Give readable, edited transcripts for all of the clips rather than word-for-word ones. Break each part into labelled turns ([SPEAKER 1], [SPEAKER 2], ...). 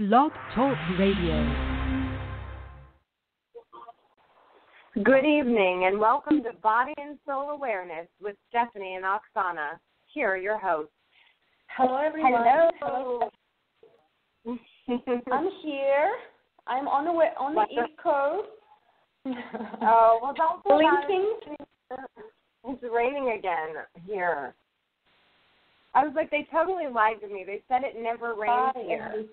[SPEAKER 1] Blog Talk Radio.
[SPEAKER 2] Good evening and welcome to Body and Soul Awareness with Stephanie and Oxana. Here are your hosts.
[SPEAKER 3] Hello, everyone.
[SPEAKER 2] Hello.
[SPEAKER 3] I'm here. I'm on the East Coast.
[SPEAKER 2] Oh, well, don't feel
[SPEAKER 3] blinking.
[SPEAKER 2] It's raining again here. I was like, they totally lied to me. They said it never rains here.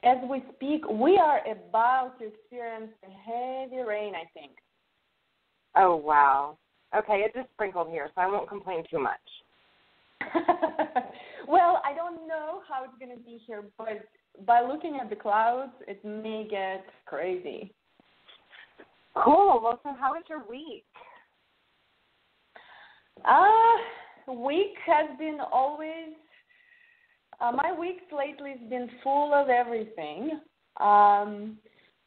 [SPEAKER 3] As we speak, we are about to experience a heavy rain, I think.
[SPEAKER 2] Oh, wow. Okay, it just sprinkled here, so I won't complain too much.
[SPEAKER 3] Well, I don't know how it's going to be here, but by looking at the clouds, it may get crazy.
[SPEAKER 2] Cool. Well, so how was your week?
[SPEAKER 3] Week has been always, my weeks lately has been full of everything.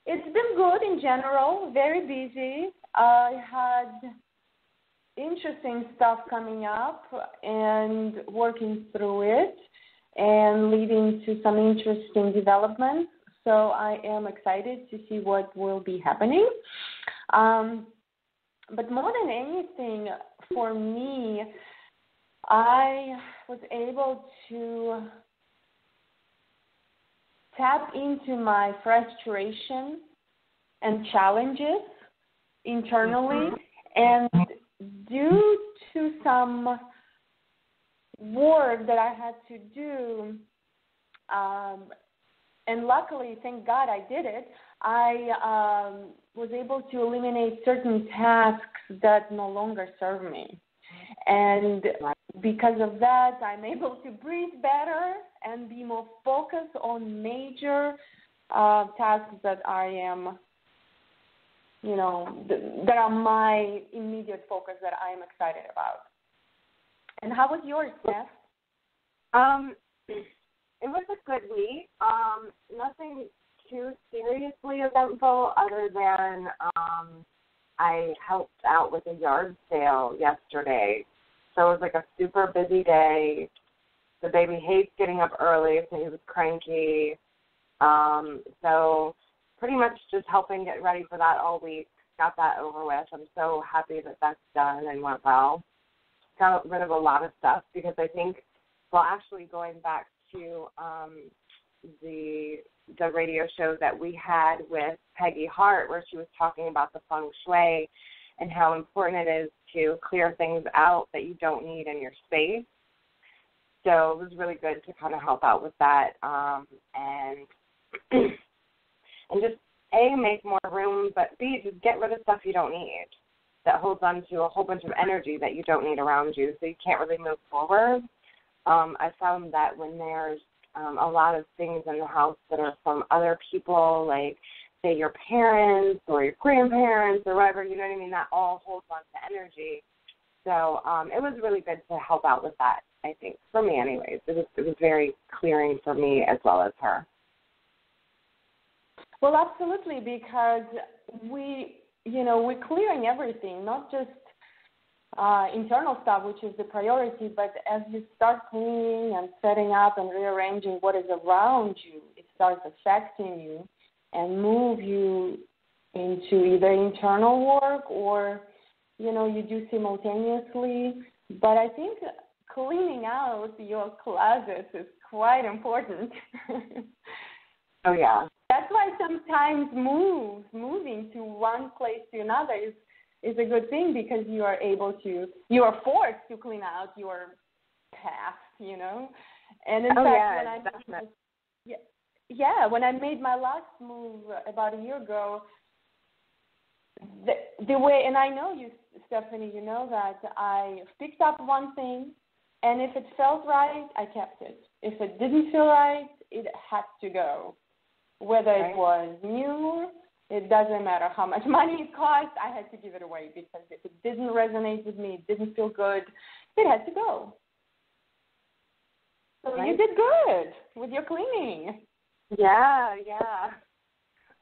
[SPEAKER 3] It's been good in general, very busy. I had interesting stuff coming up and working through it and leading to some interesting developments. So I am excited to see what will be happening. But more than anything, for me, I was able to tap into my frustration and challenges internally, and due to some work that I had to do, and luckily, thank God I did it, I was able to eliminate certain tasks that no longer serve me. And because of that, I'm able to breathe better and be more focused on major tasks that I am, that are my immediate focus that I am excited about. And how was yours, Steph?
[SPEAKER 2] It was a good week. Nothing too seriously eventful other than I helped out with a yard sale yesterday. So it was like a super busy day. The baby hates getting up early, so he was cranky. So pretty much just helping get ready for that all week. Got that over with. I'm so happy that that's done and went well. Got rid of a lot of stuff because I think, actually going back to the radio show that we had with Peggy Hart where she was talking about the feng shui and how important it is to clear things out that you don't need in your space. So it was really good to kind of help out with that and just, A, make more room, but B, just get rid of stuff you don't need that holds on to a whole bunch of energy that you don't need around you so you can't really move forward. I found that when there's a lot of things in the house that are from other people, like, say, your parents or your grandparents or whatever, you know what I mean, that all holds on to energy. So it was really good to help out with that, I think, for me anyways. It was very clearing for me as well as her.
[SPEAKER 3] Well, absolutely, because we're clearing everything, not just internal stuff, which is the priority, but as you start cleaning and setting up and rearranging what is around you, it starts affecting you and move you into either internal work or, you do simultaneously. But I think cleaning out your closet is quite important.
[SPEAKER 2] Oh, yeah.
[SPEAKER 3] That's why sometimes moving to one place to another is a good thing because you are forced to clean out your past, And in fact, when I made my last move about a year ago, the way, and I know you, Stephanie, you know that I picked up one thing, and if it felt right, I kept it. If it didn't feel right, it had to go. Whether it was new, it doesn't matter how much money it cost, I had to give it away because if it didn't resonate with me, it didn't feel good, it had to go. So you did good with your cleaning.
[SPEAKER 2] Yeah.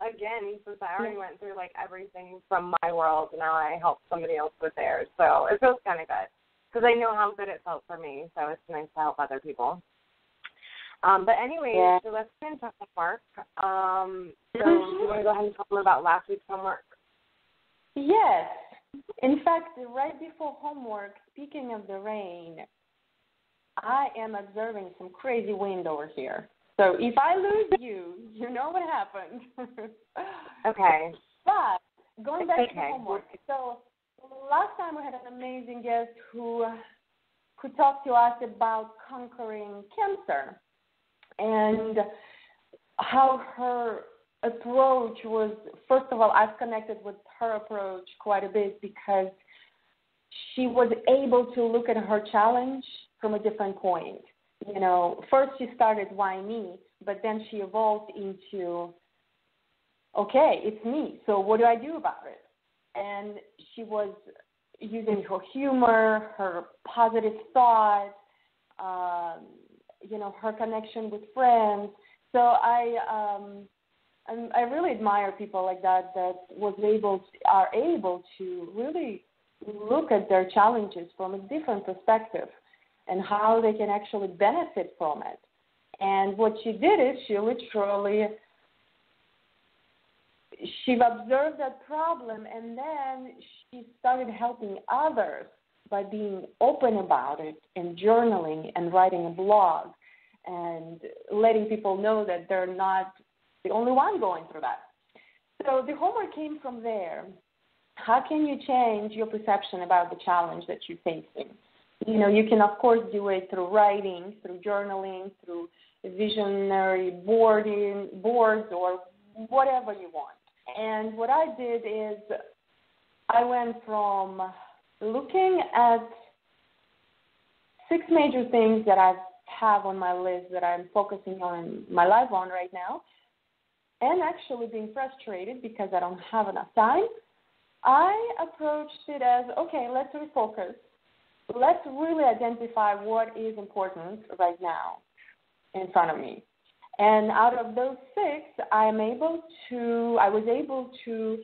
[SPEAKER 2] Again, since I already went through, everything from my world, now I help somebody else with theirs. So it feels kind of good because I know how good it felt for me, so it's nice to help other people. But anyway, so let's get into homework. So do you want to go ahead and tell them about last week's homework?
[SPEAKER 3] Yes. In fact, right before homework, speaking of the rain, I am observing some crazy wind over here. So if I lose you, you know what happened.
[SPEAKER 2] Okay.
[SPEAKER 3] But going back to the homework. So last time we had an amazing guest who talked to us about conquering cancer and how her approach was, first of all, I've connected with her approach quite a bit because she was able to look at her challenge from a different point. You know, first she started, why me? But then she evolved into, okay, it's me, so what do I do about it? And she was using her humor, her positive thought, her connection with friends. So I really admire people like that are able to really look at their challenges from a different perspective and how they can actually benefit from it. And what she did is she observed that problem, and then she started helping others by being open about it and journaling and writing a blog and letting people know that they're not the only one going through that. So the homework came from there. How can you change your perception about the challenge that you're facing? You know, you can, of course, do it through writing, through journaling, through visionary boards, or whatever you want. And what I did is I went from looking at 6 major things that I have on my list that I'm focusing on my life on right now, and actually being frustrated because I don't have enough time. I approached it as, okay, let's refocus. Let's really identify what is important right now in front of me. And out of those 6, I was able to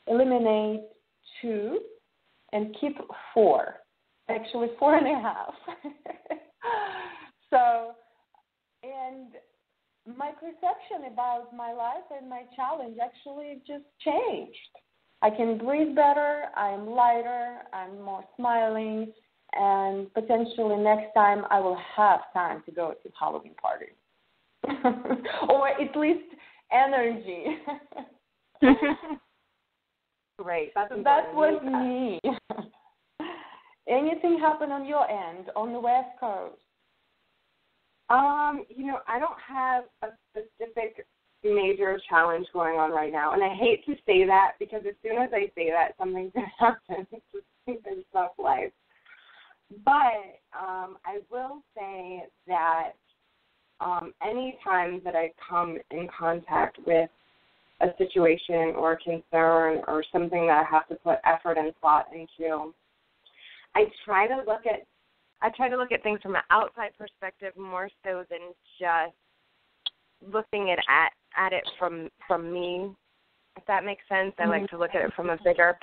[SPEAKER 3] eliminate 2 and keep 4, actually 4.5. So, and my perception about my life and my challenge actually just changed. I can breathe better, I'm lighter, I'm more smiling, and potentially next time I will have time to go to Halloween party. Or at least energy.
[SPEAKER 2] Great.
[SPEAKER 3] So that was me. Anything happen on your end, on the West Coast?
[SPEAKER 2] I don't have a specific major challenge going on right now, and I hate to say that because as soon as I say that, something's going to happen. It's just been tough life. But I will say that any time that I come in contact with a situation or a concern or something that I have to put effort and thought into, I try to look at things from an outside perspective more so than just looking at it from me, if that makes sense. I like to look at it from a bigger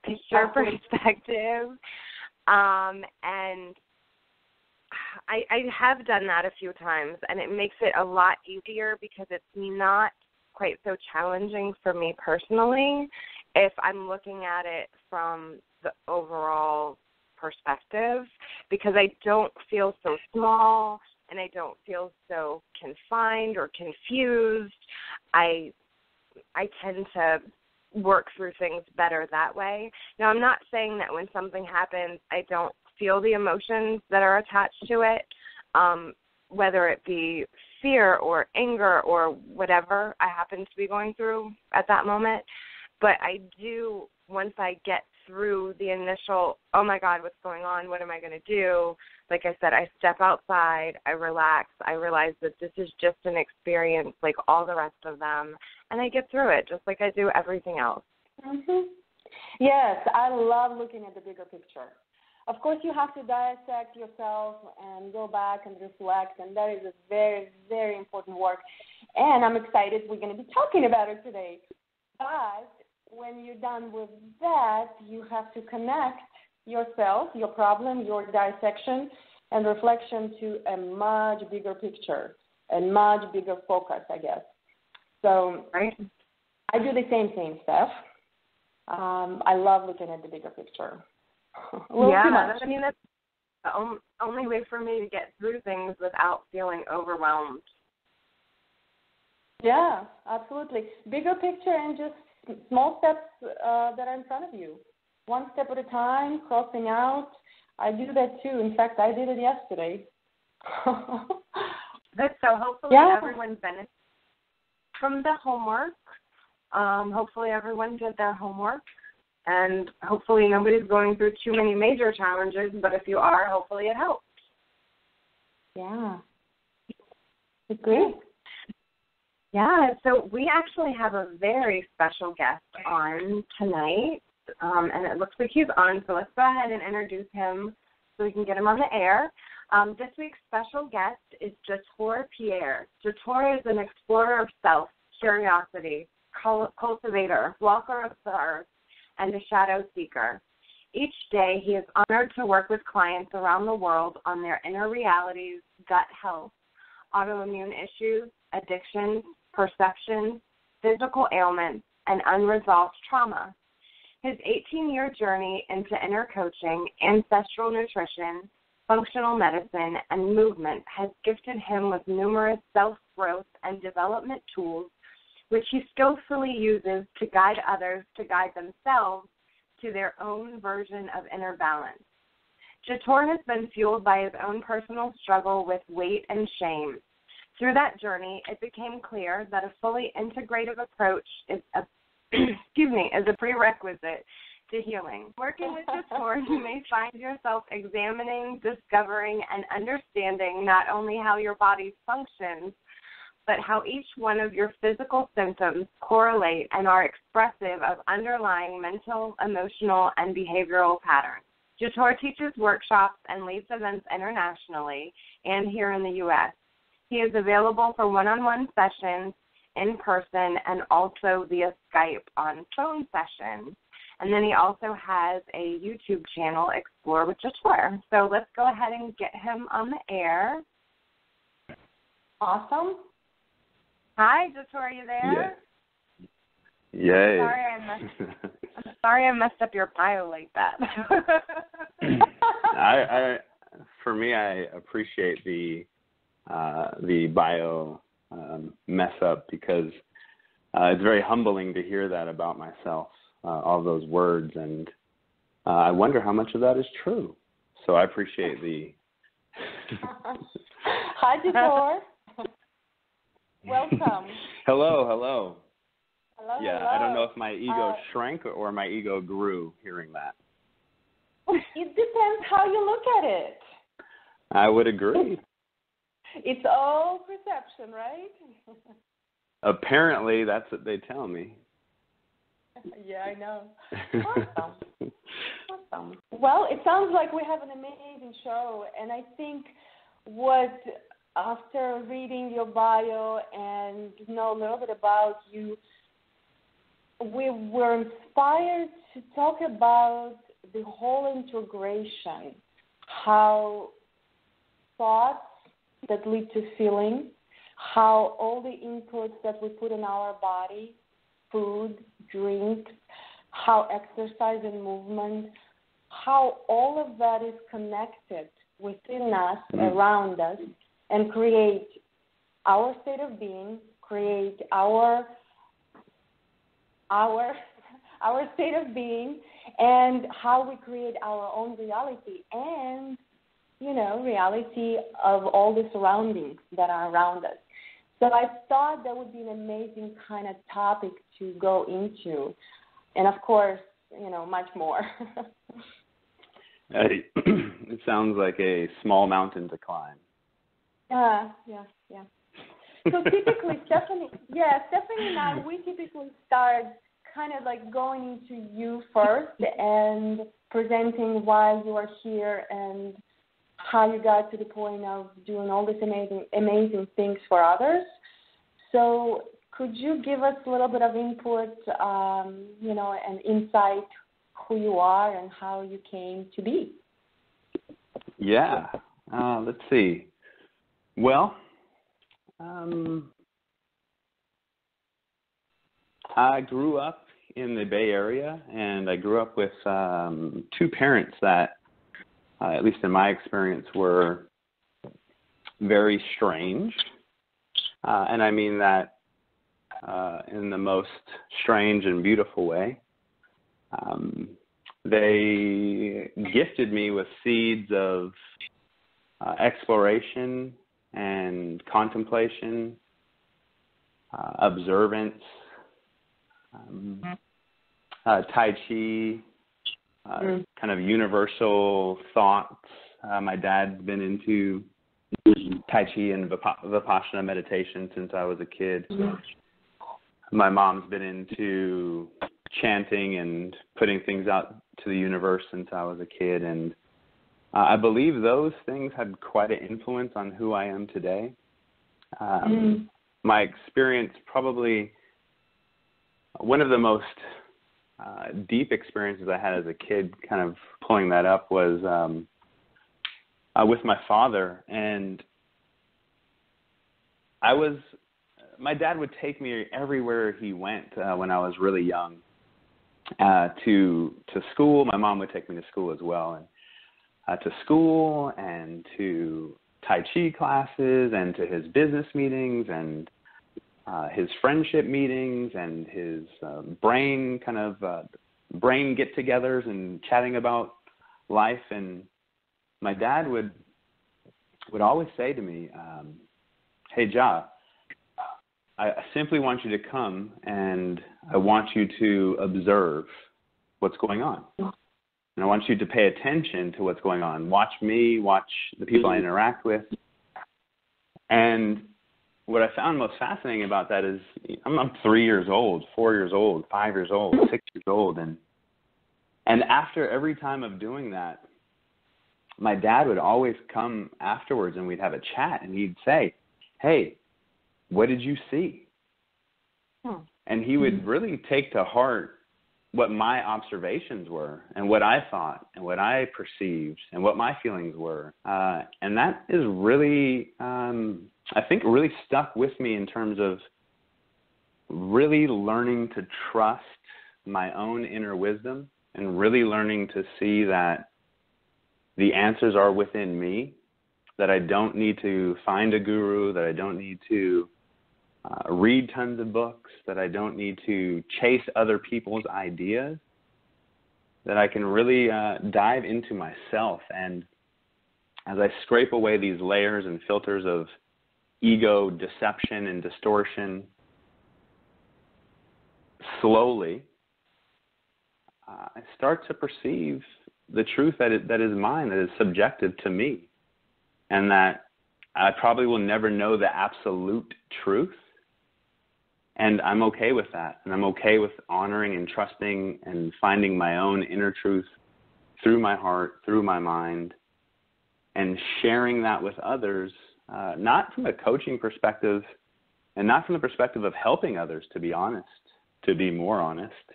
[SPEAKER 2] picture perspective. And I have done that a few times, and it makes it a lot easier because it's not quite so challenging for me personally if I'm looking at it from the overall perspective, because I don't feel so small and I don't feel so confined or confused. I tend to work through things better that way. Now, I'm not saying that when something happens, I don't feel the emotions that are attached to it, whether it be fear or anger or whatever I happen to be going through at that moment. But I do, once I get through the initial, oh, my God, what's going on? What am I going to do? Like I said, I step outside, I relax, I realize that this is just an experience like all the rest of them, and I get through it just like I do everything else.
[SPEAKER 3] Mm-hmm. Yes, I love looking at the bigger picture. Of course, you have to dissect yourself and go back and reflect, and that is a very, very important work. And I'm excited we're going to be talking about it today. But when you're done with that, you have to connect yourself, your problem, your dissection, and reflection to a much bigger picture and much bigger focus, I guess. So
[SPEAKER 2] right.
[SPEAKER 3] I do the same thing, Steph. I love looking at the bigger picture.
[SPEAKER 2] I mean, that's the only way for me to get through things without feeling overwhelmed.
[SPEAKER 3] Yeah, absolutely. Bigger picture and just small steps that are in front of you. One step at a time, crossing out. I do that too. In fact, I did it yesterday.
[SPEAKER 2] So hopefully everyone benefits from the homework. Hopefully everyone did their homework. And hopefully nobody's going through too many major challenges, but if you are, hopefully it helps.
[SPEAKER 3] Yeah. Agree.
[SPEAKER 2] Yeah, so we actually have a very special guest on tonight, and it looks like he's on, so let's go ahead and introduce him so we can get him on the air. This week's special guest is Jator Pierre. Jator is an explorer of self, curiosity, cultivator, walker of the earth, and a shadow seeker. Each day, he is honored to work with clients around the world on their inner realities, gut health, autoimmune issues, addictions, perceptions, physical ailments, and unresolved trauma. His 18-year journey into inner coaching, ancestral nutrition, functional medicine, and movement has gifted him with numerous self-growth and development tools which he skillfully uses to guide others to guide themselves to their own version of inner balance. Jator has been fueled by his own personal struggle with weight and shame. Through that journey, it became clear that a fully integrative approach is a prerequisite to healing. Working with Jator, you may find yourself examining, discovering, and understanding not only how your body functions, but how each one of your physical symptoms correlate and are expressive of underlying mental, emotional, and behavioral patterns. Jator teaches workshops and leads events internationally and here in the U.S. He is available for one-on-one sessions in person and also via Skype on phone sessions. And then he also has a YouTube channel, Explore with Jator. So let's go ahead and get him on the air.
[SPEAKER 3] Awesome.
[SPEAKER 2] Hi, Jator, are you there?
[SPEAKER 1] Yay.
[SPEAKER 2] I'm sorry I messed up your bio like that.
[SPEAKER 1] For me, I appreciate the bio mess up because it's very humbling to hear that about myself, all those words, and I wonder how much of that is true. So I appreciate the...
[SPEAKER 3] Hi, Jator. Welcome.
[SPEAKER 1] Hello. Yeah,
[SPEAKER 3] hello.
[SPEAKER 1] I don't know if my ego shrank or my ego grew hearing that.
[SPEAKER 3] It depends how you look at it.
[SPEAKER 1] I would agree.
[SPEAKER 3] It's all perception, right?
[SPEAKER 1] Apparently, that's what they tell me.
[SPEAKER 3] Yeah, I know. Awesome. Well, it sounds like we have an amazing show, and I think after reading your bio and know a little bit about you, we were inspired to talk about the whole integration, how thoughts that lead to feeling, how all the inputs that we put in our body, food, drink, how exercise and movement, how all of that is connected within us, around us, and create our state of being, create our state of being, and how we create our own reality and, reality of all the surroundings that are around us. So I thought that would be an amazing kind of topic to go into. And, of course, much more.
[SPEAKER 1] It sounds like a small mountain to climb.
[SPEAKER 3] Yeah. So typically, Stephanie and I, we typically start kind of like going into you first and presenting why you are here and how you got to the point of doing all these amazing things for others. So could you give us a little bit of input, and insight who you are and how you came to be?
[SPEAKER 1] Yeah. Let's see. Well, I grew up in the Bay Area, and I grew up with two parents that, at least in my experience, were very strange. And I mean that in the most strange and beautiful way. They gifted me with seeds of exploration and contemplation, observance, Tai Chi, kind of universal thoughts. My dad's been into Tai Chi and Vipassana meditation since I was a kid. My mom's been into chanting and putting things out to the universe since I was a kid. And I believe those things had quite an influence on who I am today. My experience, probably one of the most deep experiences I had as a kid, kind of pulling that up, was with my father. And my dad would take me everywhere he went when I was really young, to school. My mom would take me to school as well, and to school and to Tai Chi classes and to his business meetings and his friendship meetings and his brain get-togethers and chatting about life. And my dad would always say to me, "Hey, Ja, I simply want you to come and I want you to observe what's going on. And I want you to pay attention to what's going on. Watch me, watch the people I interact with." And what I found most fascinating about that is I'm 3 years old, 4 years old, 5 years old, 6 years old. And after every time of doing that, my dad would always come afterwards and we'd have a chat and he'd say, "Hey, what did you see?" And he would really take to heart what my observations were and what I thought and what I perceived and what my feelings were. And that is really, I think, really stuck with me in terms of really learning to trust my own inner wisdom and really learning to see that the answers are within me, that I don't need to find a guru, that I don't need to read tons of books, that I don't need to chase other people's ideas, that I can really dive into myself. And as I scrape away these layers and filters of ego, deception, and distortion, slowly, I start to perceive the truth that is mine, that is subjective to me, and that I probably will never know the absolute truth. And I'm okay with that. And I'm okay with honoring and trusting and finding my own inner truth through my heart, through my mind, and sharing that with others, not from a coaching perspective and not from the perspective of helping others, to be honest, to be more honest.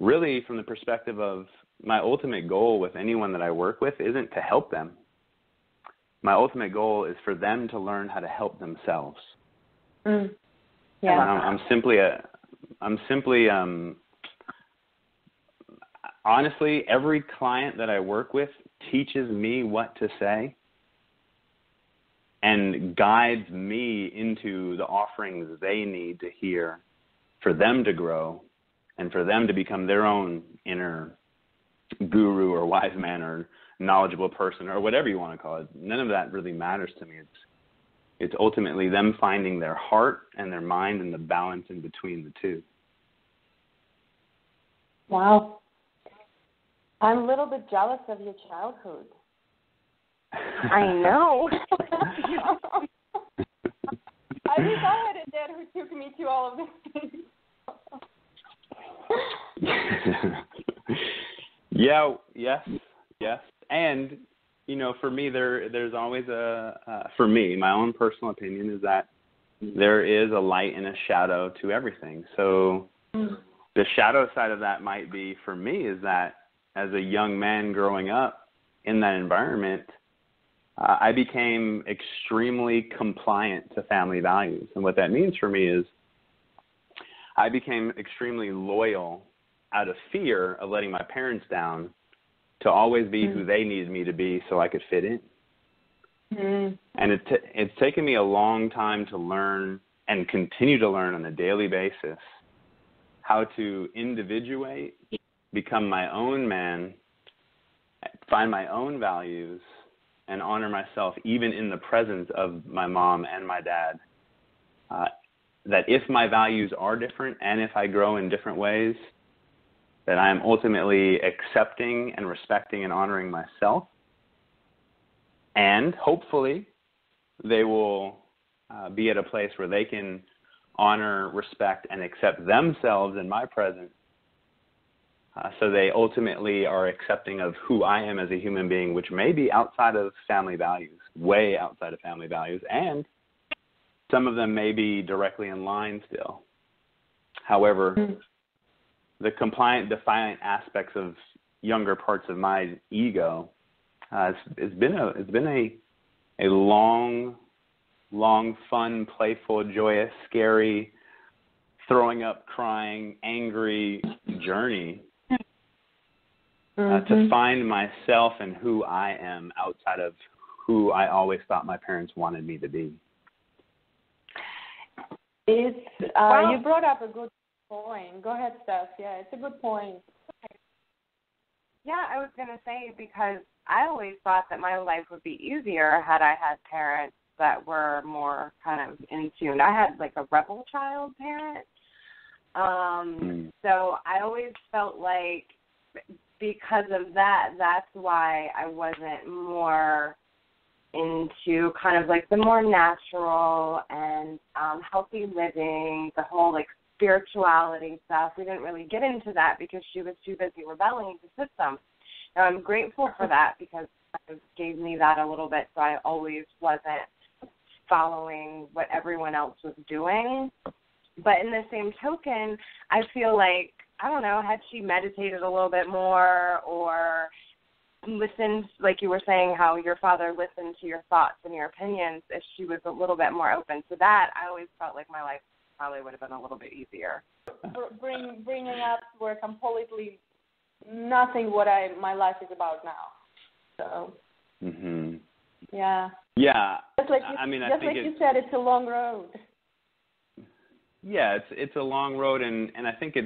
[SPEAKER 1] Really from the perspective of my ultimate goal with anyone that I work with isn't to help them. My ultimate goal is for them to learn how to help themselves.
[SPEAKER 3] Yeah.
[SPEAKER 1] I'm simply honestly, every client that I work with teaches me what to say and guides me into the offerings they need to hear for them to grow and for them to become their own inner guru or wise man or knowledgeable person or whatever you want to call it. None of that really matters to me. It's ultimately them finding their heart and their mind and the balance in between the two.
[SPEAKER 3] Wow. I'm a little bit jealous of your childhood.
[SPEAKER 2] I know.
[SPEAKER 3] I wish I had a dad who took me to all of these things. Yes. And, for me, there's always for me, my own personal opinion is that there is a light and a shadow to everything. So the shadow side of that might be, for me, is that as a young man growing up in that environment,
[SPEAKER 1] I became extremely compliant to family values. And what that means for me is I became extremely loyal out of fear of letting my parents down to always be who they needed me to be so I could fit in. And it's taken me a long time to learn and continue to learn on a daily basis how to individuate, become my own man, find my own values, and honor myself even in the presence of my mom and my dad. That if my values are different and if I grow in different ways, that I am ultimately accepting and respecting and honoring myself. And hopefully they will be at a place where they can honor, respect, and accept themselves in my presence. So they ultimately are accepting of who I am as a human being, which may be outside of family values, way outside of family values, and some of them may be directly in line still. However, the compliant, defiant aspects of younger parts of my ego, it's been a long, fun, playful, joyous, scary, throwing up, crying, angry journey to find myself and who I am outside of who I always thought my parents wanted me to be.
[SPEAKER 3] You brought up a good point. Go ahead, Steph. Yeah, it's a good point.
[SPEAKER 2] Yeah, I was going to say, because I always thought that my life would be easier had I had parents that were more kind of in tune. I had like a rebel child parent. So I always felt like because of that, that's why I wasn't more into kind of like the more natural and healthy living, the whole like spirituality stuff. We didn't really get into that because she was too busy rebelling the system. Now I'm grateful for that because it gave me that a little bit, so I always wasn't following what everyone else was doing. But in the same token, I feel like, I don't know, had she meditated a little bit more or listened, like you were saying, how your father listened to your thoughts and your opinions, if she was a little bit more open to that, I always felt like my life probably would have been a little bit easier.
[SPEAKER 3] Bringing up were completely nothing what my life is about now. So, yeah.
[SPEAKER 1] Yeah.
[SPEAKER 3] Just like you said, it's a long road.
[SPEAKER 1] Yeah, it's a long road, and I think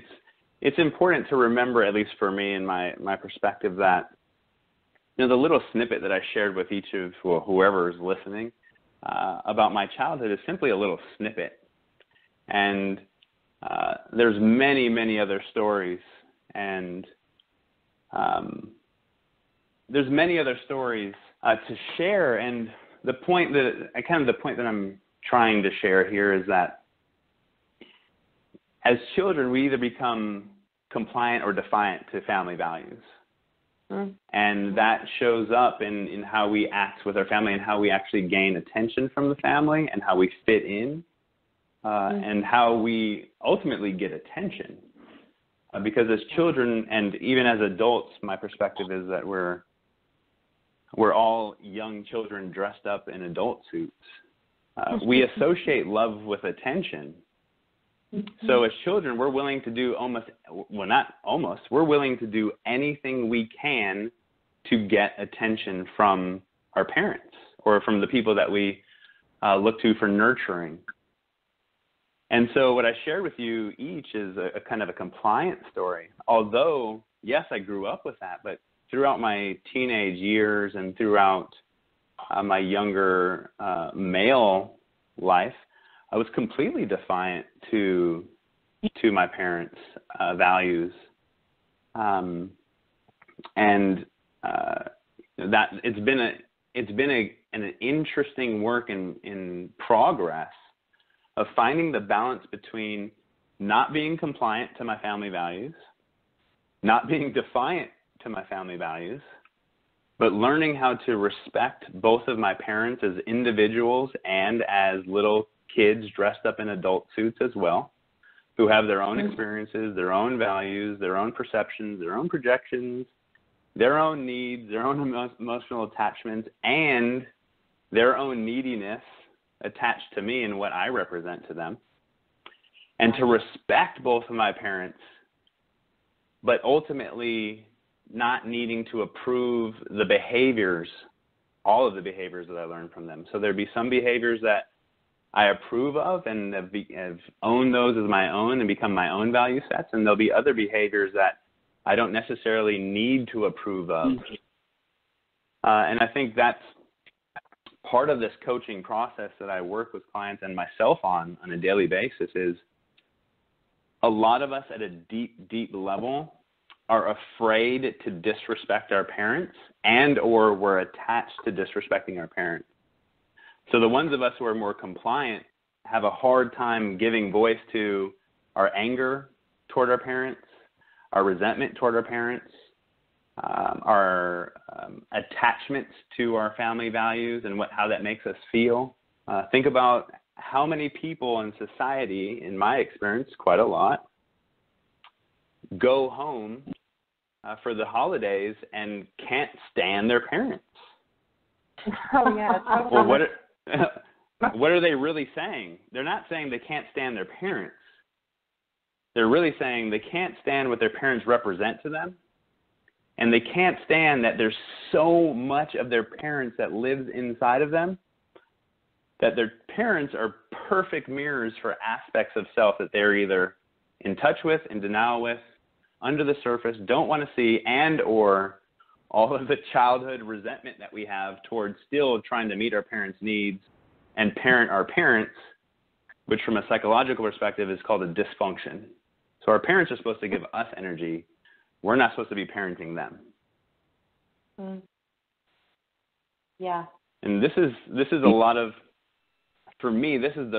[SPEAKER 1] it's important to remember, at least for me and my perspective, that the little snippet that I shared with each of whoever is listening about my childhood is simply a little snippet. And there's many other stories, and there's many other stories to share. And the point that I'm trying to share here is that as children, we either become compliant or defiant to family values. And that shows up in how we act with our family and how we actually gain attention from the family and how we fit in and how we ultimately get attention. Because as children and even as adults, my perspective is that we're all young children dressed up in adult suits. We associate love with attention. So as children, we're willing to do we're willing to do anything we can to get attention from our parents or from the people that we look to for nurturing. And so what I shared with you each is a kind of a compliance story. Although, yes, I grew up with that, but throughout my teenage years and throughout my younger male life, I was completely defiant to my parents' values, and that it's been an interesting work in progress of finding the balance between not being compliant to my family values, not being defiant to my family values, but learning how to respect both of my parents as individuals and as little kids dressed up in adult suits as well, who have their own experiences, their own values, their own perceptions, their own projections, their own needs, their own emotional attachments, and their own neediness attached to me and what I represent to them, and to respect both of my parents, but ultimately not needing to approve the behaviors, all of the behaviors that I learned from them. So there'd be some behaviors that I approve of and have owned those as my own and become my own value sets, and there'll be other behaviors that I don't necessarily need to approve of. And I think that's part of this coaching process that I work with clients and myself on a daily basis. Is a lot of us at a deep, deep level are afraid to disrespect our parents, and or we're attached to disrespecting our parents. So the ones of us who are more compliant have a hard time giving voice to our anger toward our parents, our resentment toward our parents, our attachments to our family values and how that makes us feel. Think about how many people in society, in my experience, quite a lot, go home for the holidays and can't stand their parents.
[SPEAKER 2] Oh, yeah.
[SPEAKER 1] Well, what are they really saying? They're not saying they can't stand their parents. They're really saying they can't stand what their parents represent to them, and they can't stand that there's so much of their parents that lives inside of them, that their parents are perfect mirrors for aspects of self that they're either in touch with, in denial with, under the surface, don't want to see, and or all of the childhood resentment that we have towards still trying to meet our parents' needs and parent our parents, which from a psychological perspective is called a dysfunction. So our parents are supposed to give us energy. We're not supposed to be parenting them.
[SPEAKER 3] Yeah.
[SPEAKER 1] And this is a lot of, for me, this is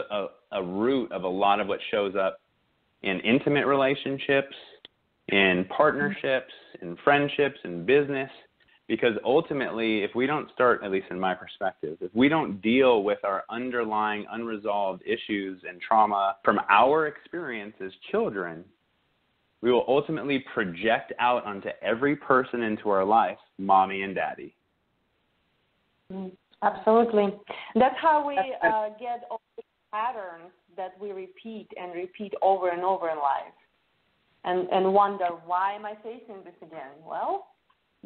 [SPEAKER 1] a root of a lot of what shows up in intimate relationships, in partnerships, in friendships, in business, because ultimately, if we don't start, at least in my perspective, if we don't deal with our underlying unresolved issues and trauma from our experience as children, we will ultimately project out onto every person into our life, mommy and daddy.
[SPEAKER 3] Absolutely. That's how we get all the patterns that we repeat over and over in life. And wonder, why am I facing this again? Well,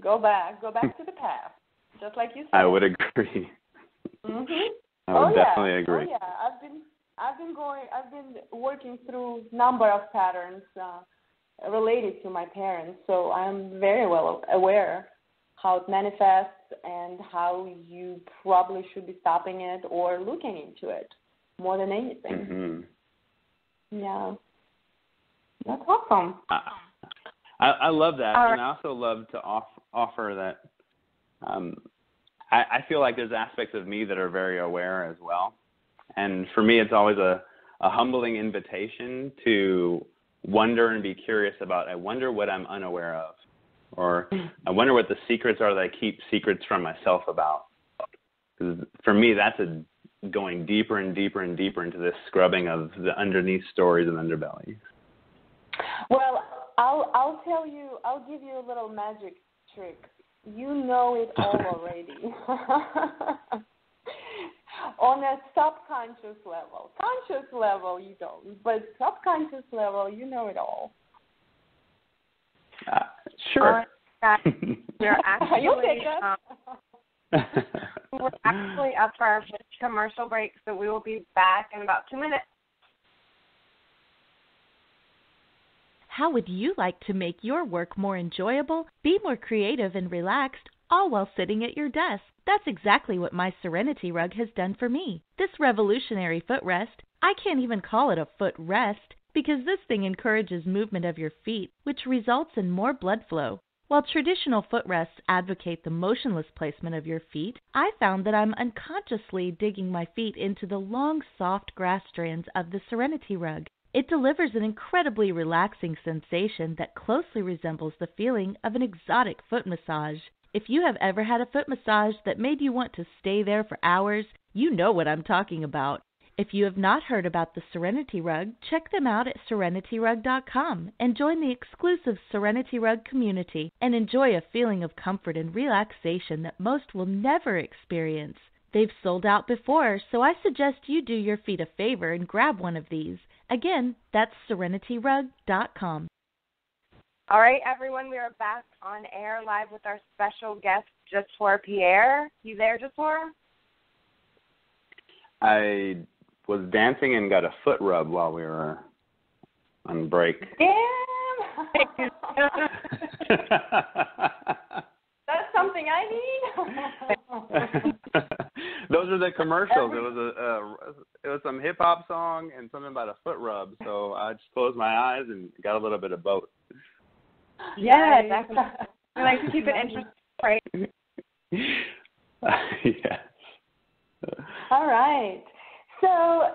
[SPEAKER 3] go back to the past, just like you said.
[SPEAKER 1] I would agree.
[SPEAKER 3] Mm-hmm.
[SPEAKER 1] I would definitely agree.
[SPEAKER 3] Oh yeah, I've been working through number of patterns related to my parents, so I'm very well aware how it manifests and how you probably should be stopping it or looking into it more than anything. Mm-hmm. Yeah. That's awesome.
[SPEAKER 1] I love that, and I also love to offer that I feel like there's aspects of me that are very aware as well. And for me, it's always a humbling invitation to wonder and be curious about, I wonder what I'm unaware of, or I wonder what the secrets are that I keep secrets from myself about. Because for me, that's going deeper and deeper and deeper into this scrubbing of the underneath stories and underbelly.
[SPEAKER 3] Well, I'll tell you, I'll give you a little magic trick. You know it all already. On a subconscious level. Conscious level, you don't. But subconscious level, you know it all.
[SPEAKER 1] Sure.
[SPEAKER 2] We're actually,
[SPEAKER 3] You'll take that.
[SPEAKER 2] we're actually up for our commercial break, so we will be back in about 2 minutes.
[SPEAKER 4] How would you like to make your work more enjoyable, be more creative and relaxed, all while sitting at your desk? That's exactly what my Serenity Rug has done for me. This revolutionary footrest, I can't even call it a footrest because this thing encourages movement of your feet, which results in more blood flow. While traditional footrests advocate the motionless placement of your feet, I found that I'm unconsciously digging my feet into the long, soft grass strands of the Serenity Rug. It delivers an incredibly relaxing sensation that closely resembles the feeling of an exotic foot massage. If you have ever had a foot massage that made you want to stay there for hours, you know what I'm talking about. If you have not heard about the Serenity Rug, check them out at serenityrug.com and join the exclusive Serenity Rug community and enjoy a feeling of comfort and relaxation that most will never experience. They've sold out before, so I suggest you do your feet a favor and grab one of these. Again, that's serenityrug.com.
[SPEAKER 2] All right, everyone, we are back on air live with our special guest, Jator Pierre. You there, Jator?
[SPEAKER 1] I was dancing and got a foot rub while we were on break.
[SPEAKER 3] Damn! That's something I need.
[SPEAKER 1] Those are the commercials. It was some hip hop song and something about a foot rub. So I just closed my eyes and got a little bit of both.
[SPEAKER 2] Yeah, definitely. We like to keep it interesting, right?
[SPEAKER 1] Yes.
[SPEAKER 3] All right. So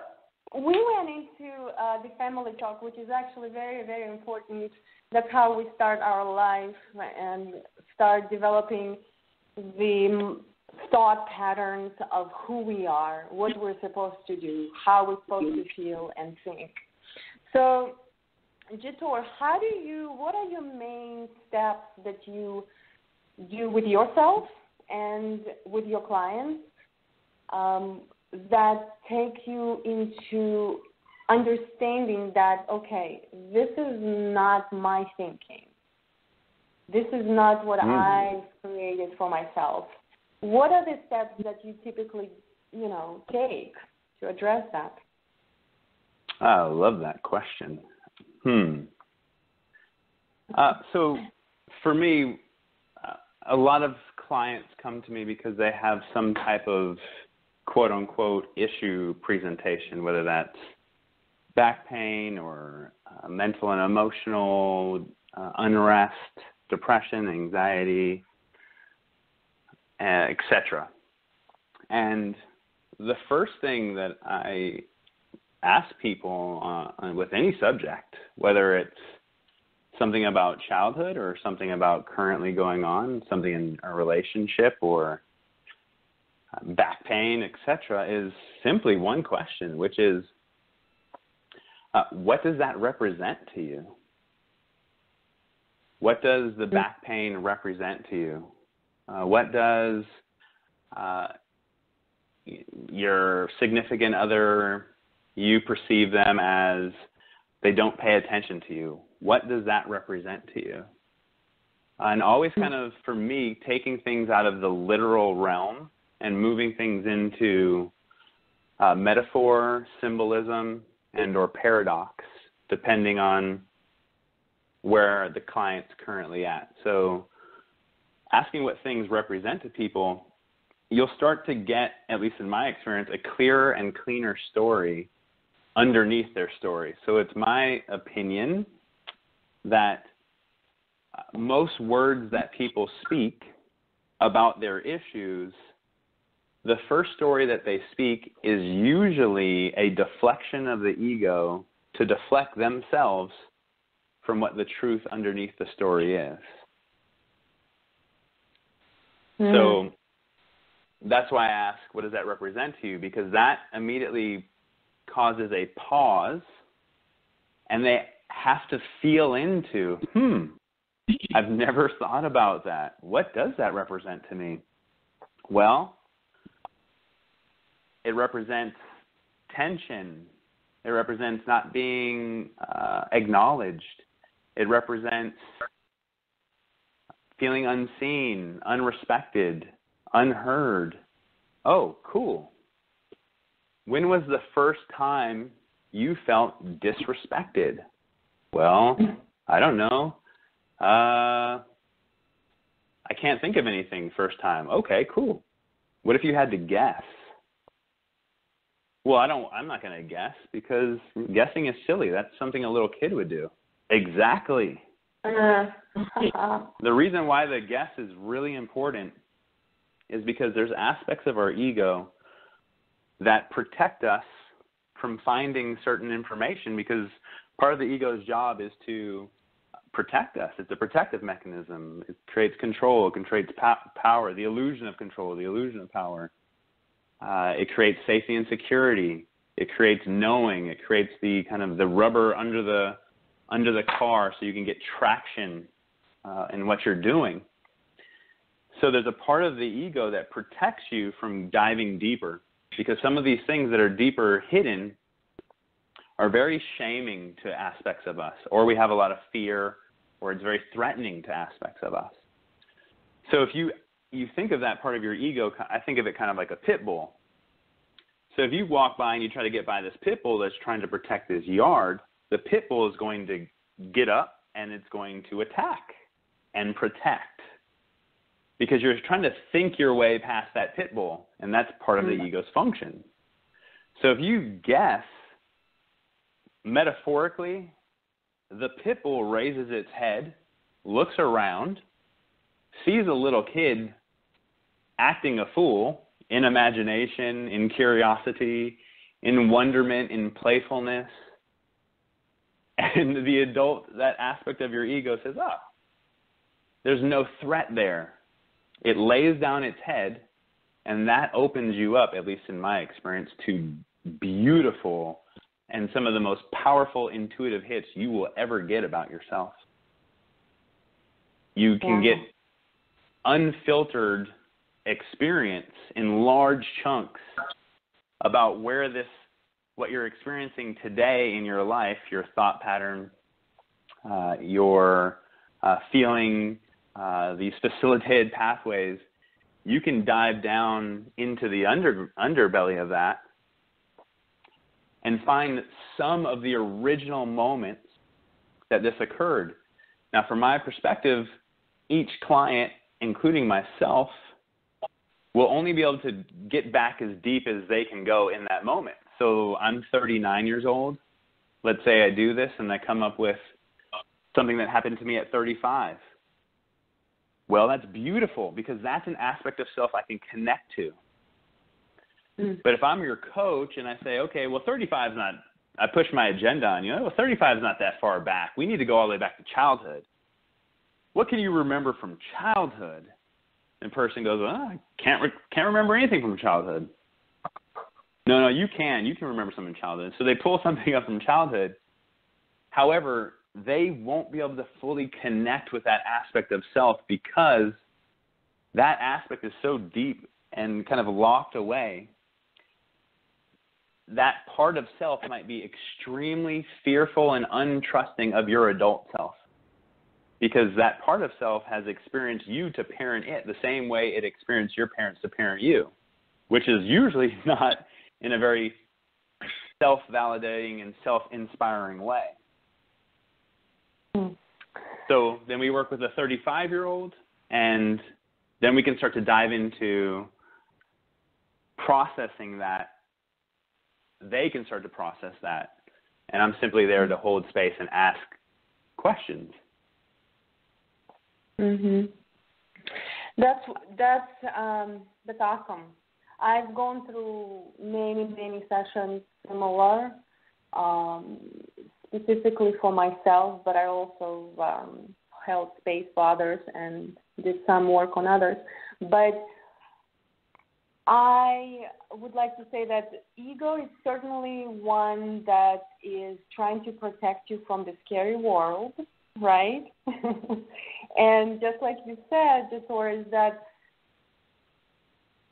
[SPEAKER 3] we went into the family talk, which is actually very, very important. That's how we start our life and start developing the thought patterns of who we are, what we're supposed to do, how we're supposed to feel and think. So, Jator, what are your main steps that you do with yourself and with your clients that take you into understanding that, okay, this is not my thinking. This is not what I've created for myself. What are the steps that you typically, take to address that?
[SPEAKER 1] I love that question. So for me, a lot of clients come to me because they have some type of quote-unquote issue presentation, whether that's back pain or mental and emotional unrest, depression, anxiety, etc. And the first thing that I ask people with any subject, whether it's something about childhood or something about currently going on, something in a relationship or back pain, etc., is simply one question, which is, what does that represent to you? What does the back pain represent to you? What does your significant other, you perceive them as they don't pay attention to you? What does that represent to you? And always kind of, for me, taking things out of the literal realm and moving things into metaphor, symbolism, and or paradox, depending on where the client's currently at. So asking what things represent to people, you'll start to get, at least in my experience, a clearer and cleaner story underneath their story. So it's my opinion that most words that people speak about their issues, the first story that they speak is usually a deflection of the ego to deflect themselves from what the truth underneath the story is. So that's why I ask, what does that represent to you? Because that immediately causes a pause, and they have to feel into, I've never thought about that. What does that represent to me? Well, it represents tension. It represents not being acknowledged. It represents feeling unseen, unrespected, unheard. Oh, cool. When was the first time you felt disrespected? Well, I don't know. I can't think of anything first time. Okay, cool. What if you had to guess? Well, I'm not going to guess because guessing is silly. That's something a little kid would do. Exactly. The reason why the guess is really important is because there's aspects of our ego that protect us from finding certain information, because part of the ego's job is to protect us. It's a protective mechanism. It creates control. It creates power, the illusion of control, the illusion of power. It creates safety and security. It creates knowing. It creates the kind of the rubber under the car so you can get traction in what you're doing. So there's a part of the ego that protects you from diving deeper, because some of these things that are deeper hidden are very shaming to aspects of us, or we have a lot of fear, or it's very threatening to aspects of us. So if you think of that part of your ego, I think of it kind of like a pit bull. So if you walk by and you try to get by this pit bull that's trying to protect this yard, the pit bull is going to get up and it's going to attack and protect, because you're trying to think your way past that pit bull, and that's part of the ego's function. So if you guess, metaphorically, the pit bull raises its head, looks around, sees a little kid acting a fool in imagination, in curiosity, in wonderment, in playfulness, and the adult, that aspect of your ego says, oh, there's no threat there. It lays down its head, and that opens you up, at least in my experience, to beautiful and some of the most powerful intuitive hits you will ever get about yourself. You can get unfiltered experience in large chunks about where what you're experiencing today in your life, your thought pattern, your feeling, these facilitated pathways. You can dive down into the underbelly of that and find some of the original moments that this occurred. Now, from my perspective, each client, including myself, will only be able to get back as deep as they can go in that moment. So I'm 39 years old. Let's say I do this and I come up with something that happened to me at 35. Well, that's beautiful, because that's an aspect of self I can connect to. But if I'm your coach and I say, okay, well, 35 is not, I push my agenda on you. Well, 35 is not that far back. We need to go all the way back to childhood. What can you remember from childhood? And the person goes, I can't remember anything from childhood. No, you can. You can remember something from childhood. So they pull something up from childhood. However, they won't be able to fully connect with that aspect of self, because that aspect is so deep and kind of locked away. That part of self might be extremely fearful and untrusting of your adult self, because that part of self has experienced you to parent it the same way it experienced your parents to parent you, which is usually not in a very self-validating and self-inspiring way. So then we work with a 35-year-old, and then we can start to dive into processing that. They can start to process that, and I'm simply there to hold space and ask questions.
[SPEAKER 3] That's awesome. I've gone through many sessions similar, specifically for myself, but I also held space for others and did some work on others. But I would like to say that ego is certainly one that is trying to protect you from the scary world, right? And just like you said, Jator, is that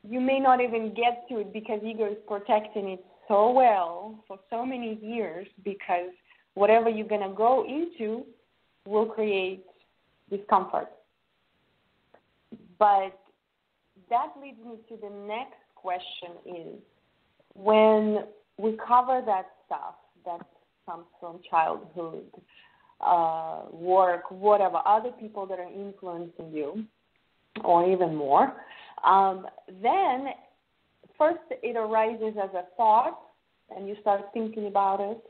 [SPEAKER 3] you may not even get to it because ego is protecting it so well for so many years, because whatever you're going to go into will create discomfort. But that leads me to the next question is, when we cover that stuff that comes from childhood, work, whatever, other people that are influencing you, or even more, then first it arises as a thought, and you start thinking about it,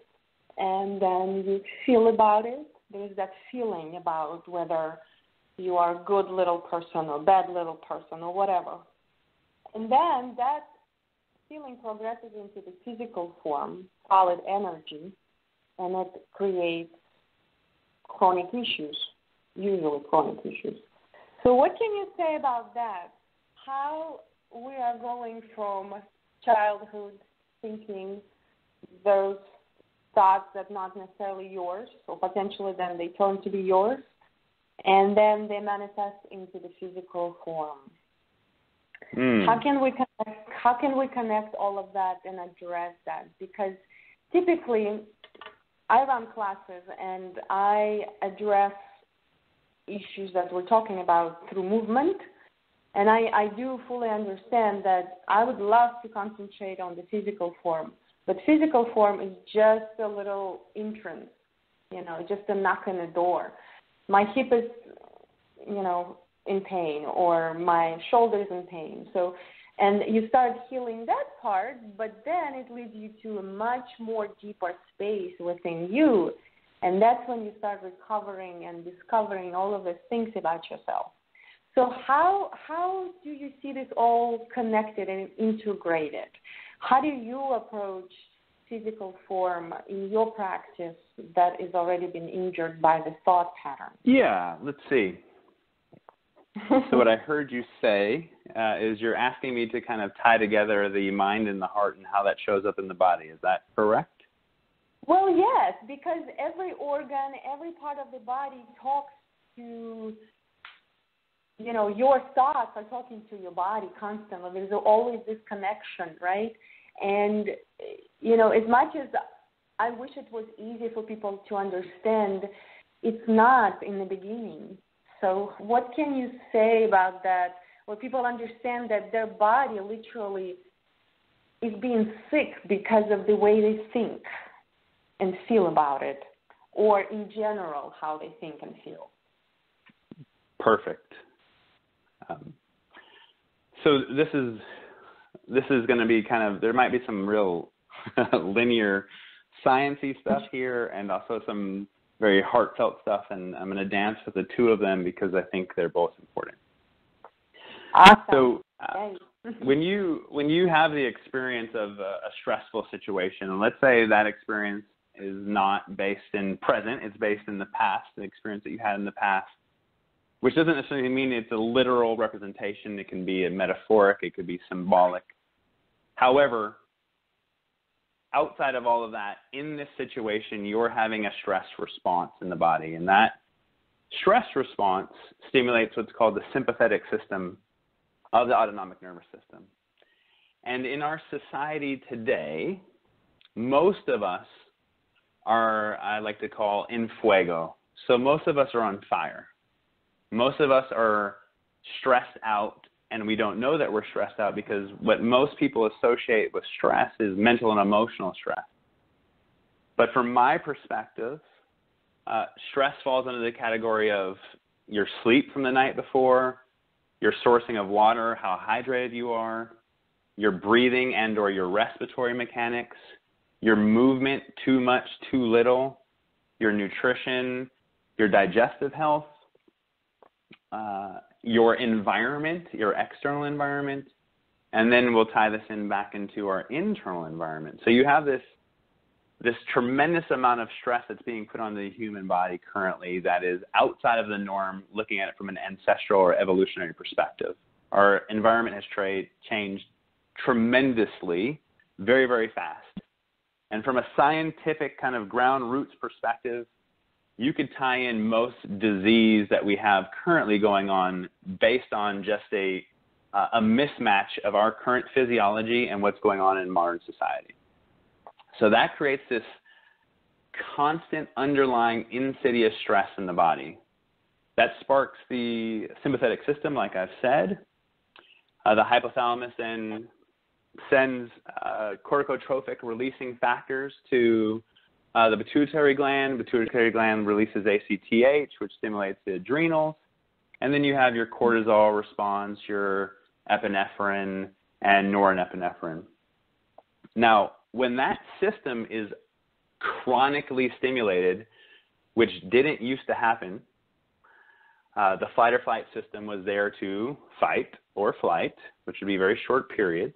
[SPEAKER 3] and then you feel about it. There's that feeling about whether you are a good little person or bad little person or whatever. And then that feeling progresses into the physical form, solid energy, and it creates chronic issues, usually chronic issues. So what can you say about that? How we are going from childhood thinking those thoughts that not necessarily yours, so potentially then they turn to be yours, and then they manifest into the physical form. How can we connect all of that and address that? Because typically I run classes and I address issues that we're talking about through movement. And I do fully understand that I would love to concentrate on the physical form. But physical form is just a little entrance, just a knock on the door. My hip is, in pain, or my shoulder is in pain. So, and you start healing that part, but then it leads you to a much more deeper space within you. And that's when you start recovering and discovering all of these things about yourself. So how do you see this all connected and integrated? How do you approach physical form in your practice that has already been injured by the thought pattern?
[SPEAKER 1] Yeah, let's see. So what I heard you say is you're asking me to kind of tie together the mind and the heart and how that shows up in the body. Is that correct?
[SPEAKER 3] Well, yes, because every organ, every part of the body talks to, your thoughts are talking to your body constantly. There's always this connection, right? And, as much as I wish it was easy for people to understand, it's not in the beginning. So what can you say about that, where people understand that their body literally is being sick because of the way they think and feel about it, or in general, how they think and feel?
[SPEAKER 1] Perfect. So this is going to be kind of, there might be some real linear science-y stuff here and also some very heartfelt stuff, and I'm going to dance with the two of them because I think they're both important.
[SPEAKER 3] Awesome.
[SPEAKER 1] So when you have the experience of a stressful situation, and let's say that experience is not based in present, it's based in the past, an experience that you had in the past, which doesn't necessarily mean it's a literal representation. It can be a metaphoric, it could be symbolic. However, outside of all of that, in this situation, you're having a stress response in the body, and that stress response stimulates what's called the sympathetic system of the autonomic nervous system. And in our society today, most of us are, I like to call, en fuego. So most of us are on fire. Most of us are stressed out, and we don't know that we're stressed out because what most people associate with stress is mental and emotional stress. But from my perspective, stress falls under the category of your sleep from the night before, your sourcing of water, how hydrated you are, your breathing and or your respiratory mechanics, your movement, too much, too little, your nutrition, your digestive health, your environment, your external environment, and then we'll tie this in back into our internal environment. So you have this tremendous amount of stress that's being put on the human body currently that is outside of the norm, looking at it from an ancestral or evolutionary perspective. Our environment has changed tremendously, very, very fast. And from a scientific kind of ground roots perspective, you could tie in most disease that we have currently going on based on just a mismatch of our current physiology and what's going on in modern society. So that creates this constant underlying insidious stress in the body. That sparks the sympathetic system, like I've said. The hypothalamus then sends corticotropic releasing factors to the pituitary gland. The pituitary gland releases ACTH, which stimulates the adrenals. And then you have your cortisol response, your epinephrine, and norepinephrine. Now, when that system is chronically stimulated, which didn't used to happen, the fight or flight system was there to fight or flight, which would be very short periods.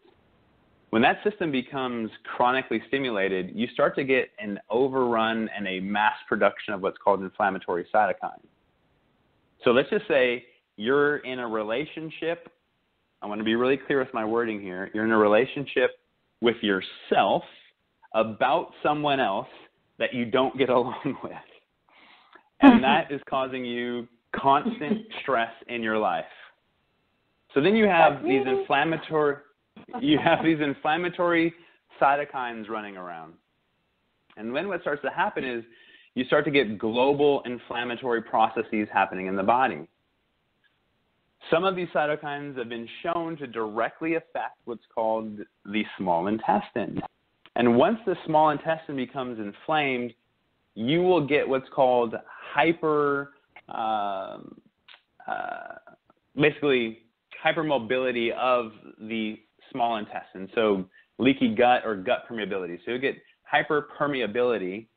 [SPEAKER 1] When that system becomes chronically stimulated, you start to get an overrun and a mass production of what's called inflammatory cytokines. So let's just say you're in a relationship. I want to be really clear with my wording here. You're in a relationship with yourself about someone else that you don't get along with. And that is causing you constant stress in your life. So then you have these inflammatory cytokines running around. And then what starts to happen is you start to get global inflammatory processes happening in the body. Some of these cytokines have been shown to directly affect what's called the small intestine. And once the small intestine becomes inflamed, you will get what's called hypermobility of the small intestine. So leaky gut or gut permeability. So you'll get hyperpermeability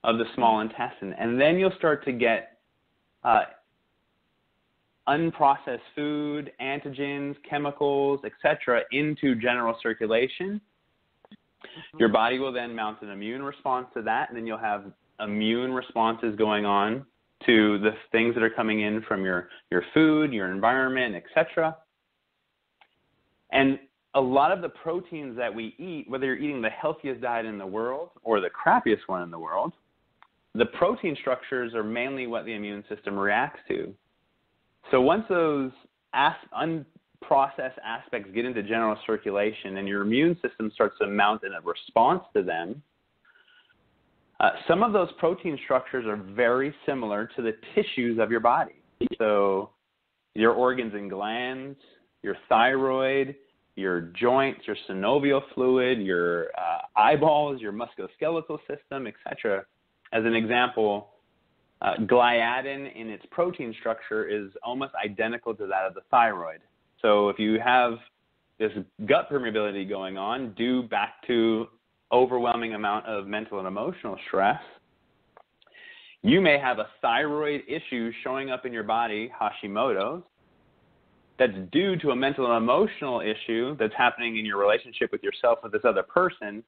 [SPEAKER 1] of the small intestine. And then you'll start to get unprocessed food, antigens, chemicals, etc. into general circulation. Your body will then mount an immune response to that, and then you'll have immune responses going on to the things that are coming in from your food, your environment, etc. And a lot of the proteins that we eat, whether you're eating the healthiest diet in the world or the crappiest one in the world, the protein structures are mainly what the immune system reacts to. So once those unprocessed aspects get into general circulation and your immune system starts to mount in a response to them, some of those protein structures are very similar to the tissues of your body. So your organs and glands, your thyroid, your joints, your synovial fluid, your eyeballs, your musculoskeletal system, etc. As an example, gliadin in its protein structure is almost identical to that of the thyroid. So if you have this gut permeability going on due back to overwhelming amount of mental and emotional stress, you may have a thyroid issue showing up in your body, Hashimoto's, that's due to a mental and emotional issue that's happening in your relationship with yourself with this other person,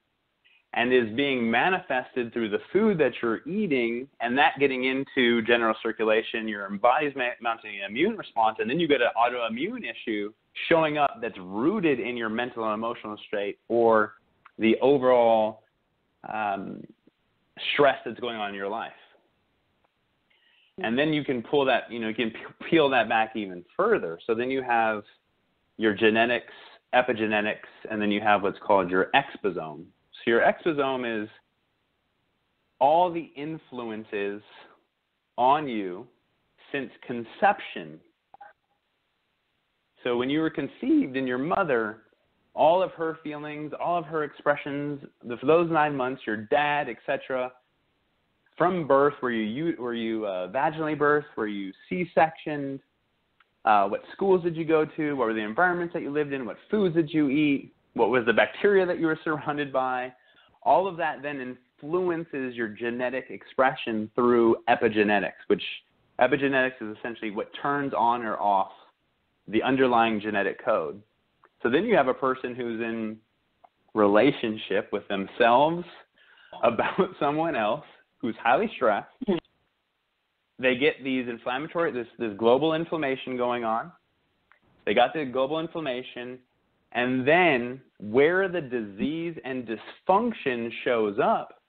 [SPEAKER 1] and is being manifested through the food that you're eating, and that getting into general circulation, your body's mounting an immune response, and then you get an autoimmune issue showing up that's rooted in your mental and emotional state or the overall stress that's going on in your life. And then you can pull that, you can peel that back even further. So then you have your genetics, epigenetics, and then you have what's called your exposome. So your exposome is all the influences on you since conception. So when you were conceived in your mother, all of her feelings, all of her expressions, for those 9 months, your dad, etc., from birth, were you vaginally birthed, were you C-sectioned, what schools did you go to, what were the environments that you lived in, what foods did you eat, what was the bacteria that you were surrounded by, all of that then influences your genetic expression through epigenetics, which epigenetics is essentially what turns on or off the underlying genetic code. So then you have a person who's in relationship with themselves about someone else who's highly stressed. They get these inflammatory, this global inflammation going on. They got the global inflammation, and then where the disease and dysfunction shows up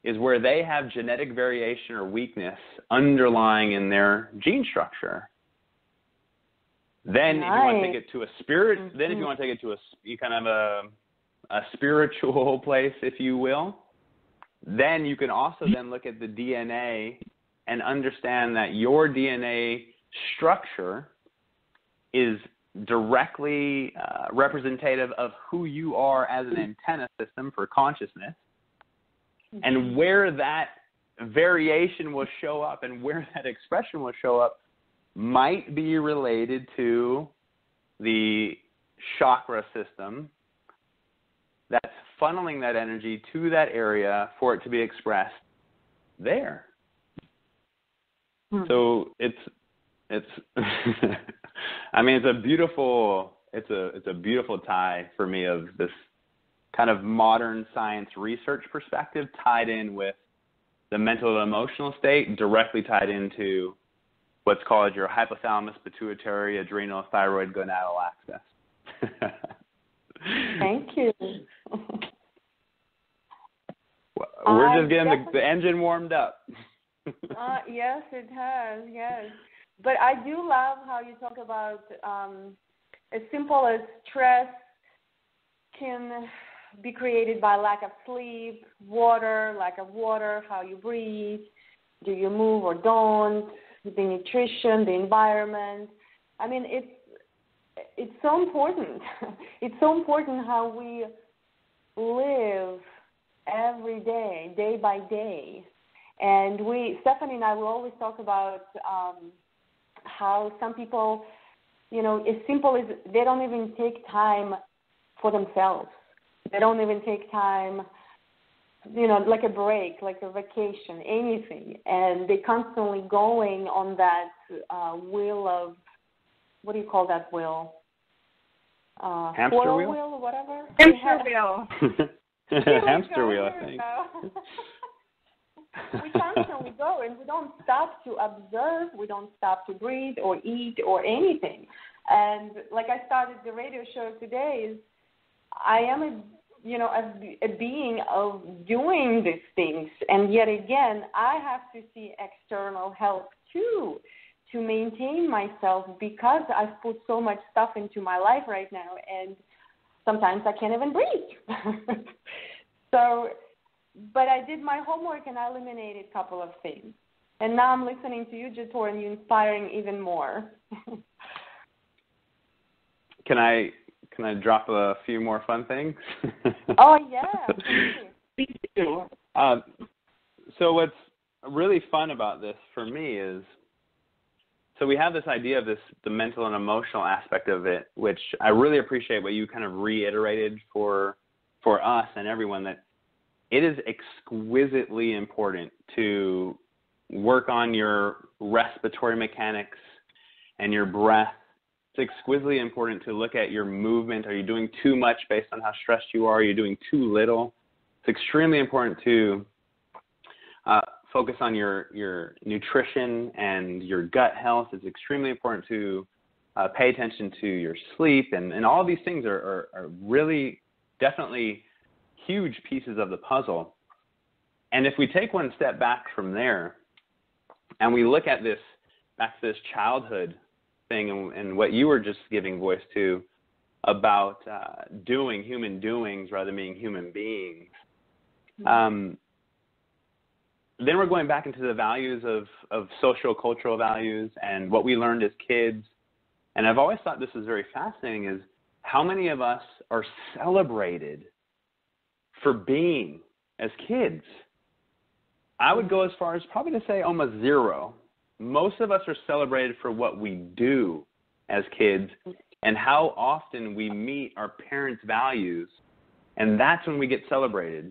[SPEAKER 1] is where they have genetic variation or weakness underlying in their gene structure. Then if you want to take it to a spirit, then if you want to take it to a spiritual place, if you will, then you can also then look at the DNA and understand that your DNA structure is directly representative of who you are as an antenna system for consciousness, and where that variation will show up and where that expression will show up might be related to the chakra system that's funneling that energy to that area for it to be expressed there. So it's I mean, it's a beautiful tie for me of this kind of modern science research perspective tied in with the mental and emotional state, directly tied into what's called your hypothalamus, pituitary, adrenal, thyroid, gonadal axis.
[SPEAKER 3] Thank you.
[SPEAKER 1] We're just getting the engine warmed up.
[SPEAKER 3] Yes, it has. Yes. but I do love how you talk about as simple as stress can be created by lack of sleep, lack of water, how you breathe, do you move or don't, the nutrition, the environment. I mean, it's so important. It's so important how we live every day, day by day. And Stephanie and I will always talk about how some people, you know, as simple as they don't even take time for themselves. They don't even take time, you know, like a break, like a vacation, anything. And they're constantly going on that wheel of, what do you call that wheel?
[SPEAKER 1] Hamster wheel?
[SPEAKER 3] Or whatever?
[SPEAKER 2] Hamster wheel.
[SPEAKER 1] Hamster wheel, I think.
[SPEAKER 3] We constantly go, and we don't stop to observe. We don't stop to breathe or eat or anything. And like I started the radio show today, is I am a being of doing these things, and yet again, I have to see external help too to maintain myself, because I've put so much stuff into my life right now, and sometimes I can't even breathe. So, but I did my homework and I eliminated a couple of things. And now I'm listening to you, Jator, and you're inspiring even more.
[SPEAKER 1] Can I drop a few more fun things?
[SPEAKER 3] Oh, yeah. Please do.
[SPEAKER 1] So what's really fun about this for me is, so we have this idea of the mental and emotional aspect of it, which I really appreciate what you kind of reiterated for us and everyone, that it is exquisitely important to work on your respiratory mechanics and your breath. It's exquisitely important to look at your movement. Are you doing too much based on how stressed you are? Are you doing too little? It's extremely important to focus on your nutrition and your gut health. It's extremely important to pay attention to your sleep, and all of these things are really definitely huge pieces of the puzzle. And if we take one step back from there and we look at this, back to this childhood thing and what you were just giving voice to about doing human doings rather than being human beings, then we're going back into the values of social cultural values and what we learned as kids. And I've always thought this is very fascinating, is how many of us are celebrated for being as kids. I would go as far as probably to say almost zero. Most of us are celebrated for what we do as kids and how often we meet our parents' values, and that's when we get celebrated.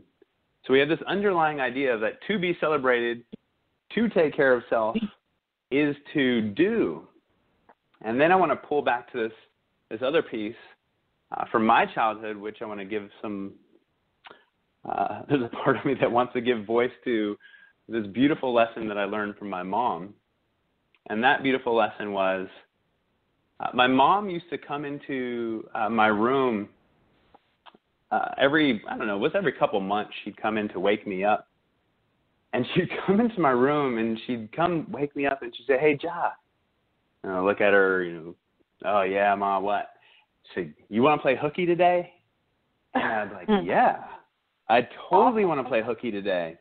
[SPEAKER 1] So we have this underlying idea that to be celebrated, to take care of self, is to do. And then I want to pull back to this other piece from my childhood, which I want to give some there's a part of me that wants to give voice to this beautiful lesson that I learned from my mom. And that beautiful lesson was, my mom used to come into my room every couple months. She'd come in to wake me up. And she'd come into my room and she'd come wake me up and she'd say, "Hey, Ja." And I look at her, "Oh, yeah, Ma, what?" She'd say, "You want to play hooky today?" And I'd be like, "Yeah, I totally want to play hooky today."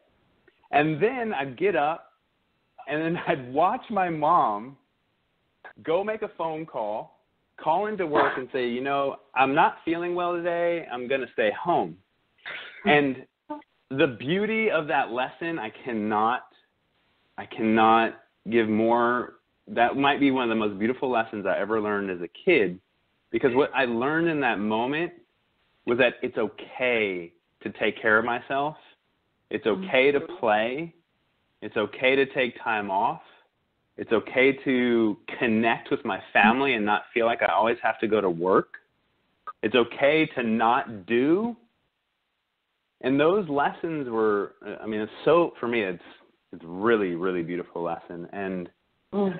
[SPEAKER 1] And then I'd get up, and then I'd watch my mom go make a phone call into work and say, "I'm not feeling well today. I'm going to stay home." And the beauty of that lesson, I cannot give more. That might be one of the most beautiful lessons I ever learned as a kid, because what I learned in that moment was that it's okay to take care of myself. It's okay to play. It's okay to take time off. It's okay to connect with my family and not feel like I always have to go to work. It's okay to not do. And those lessons were, for me, it's really, really beautiful lesson. And when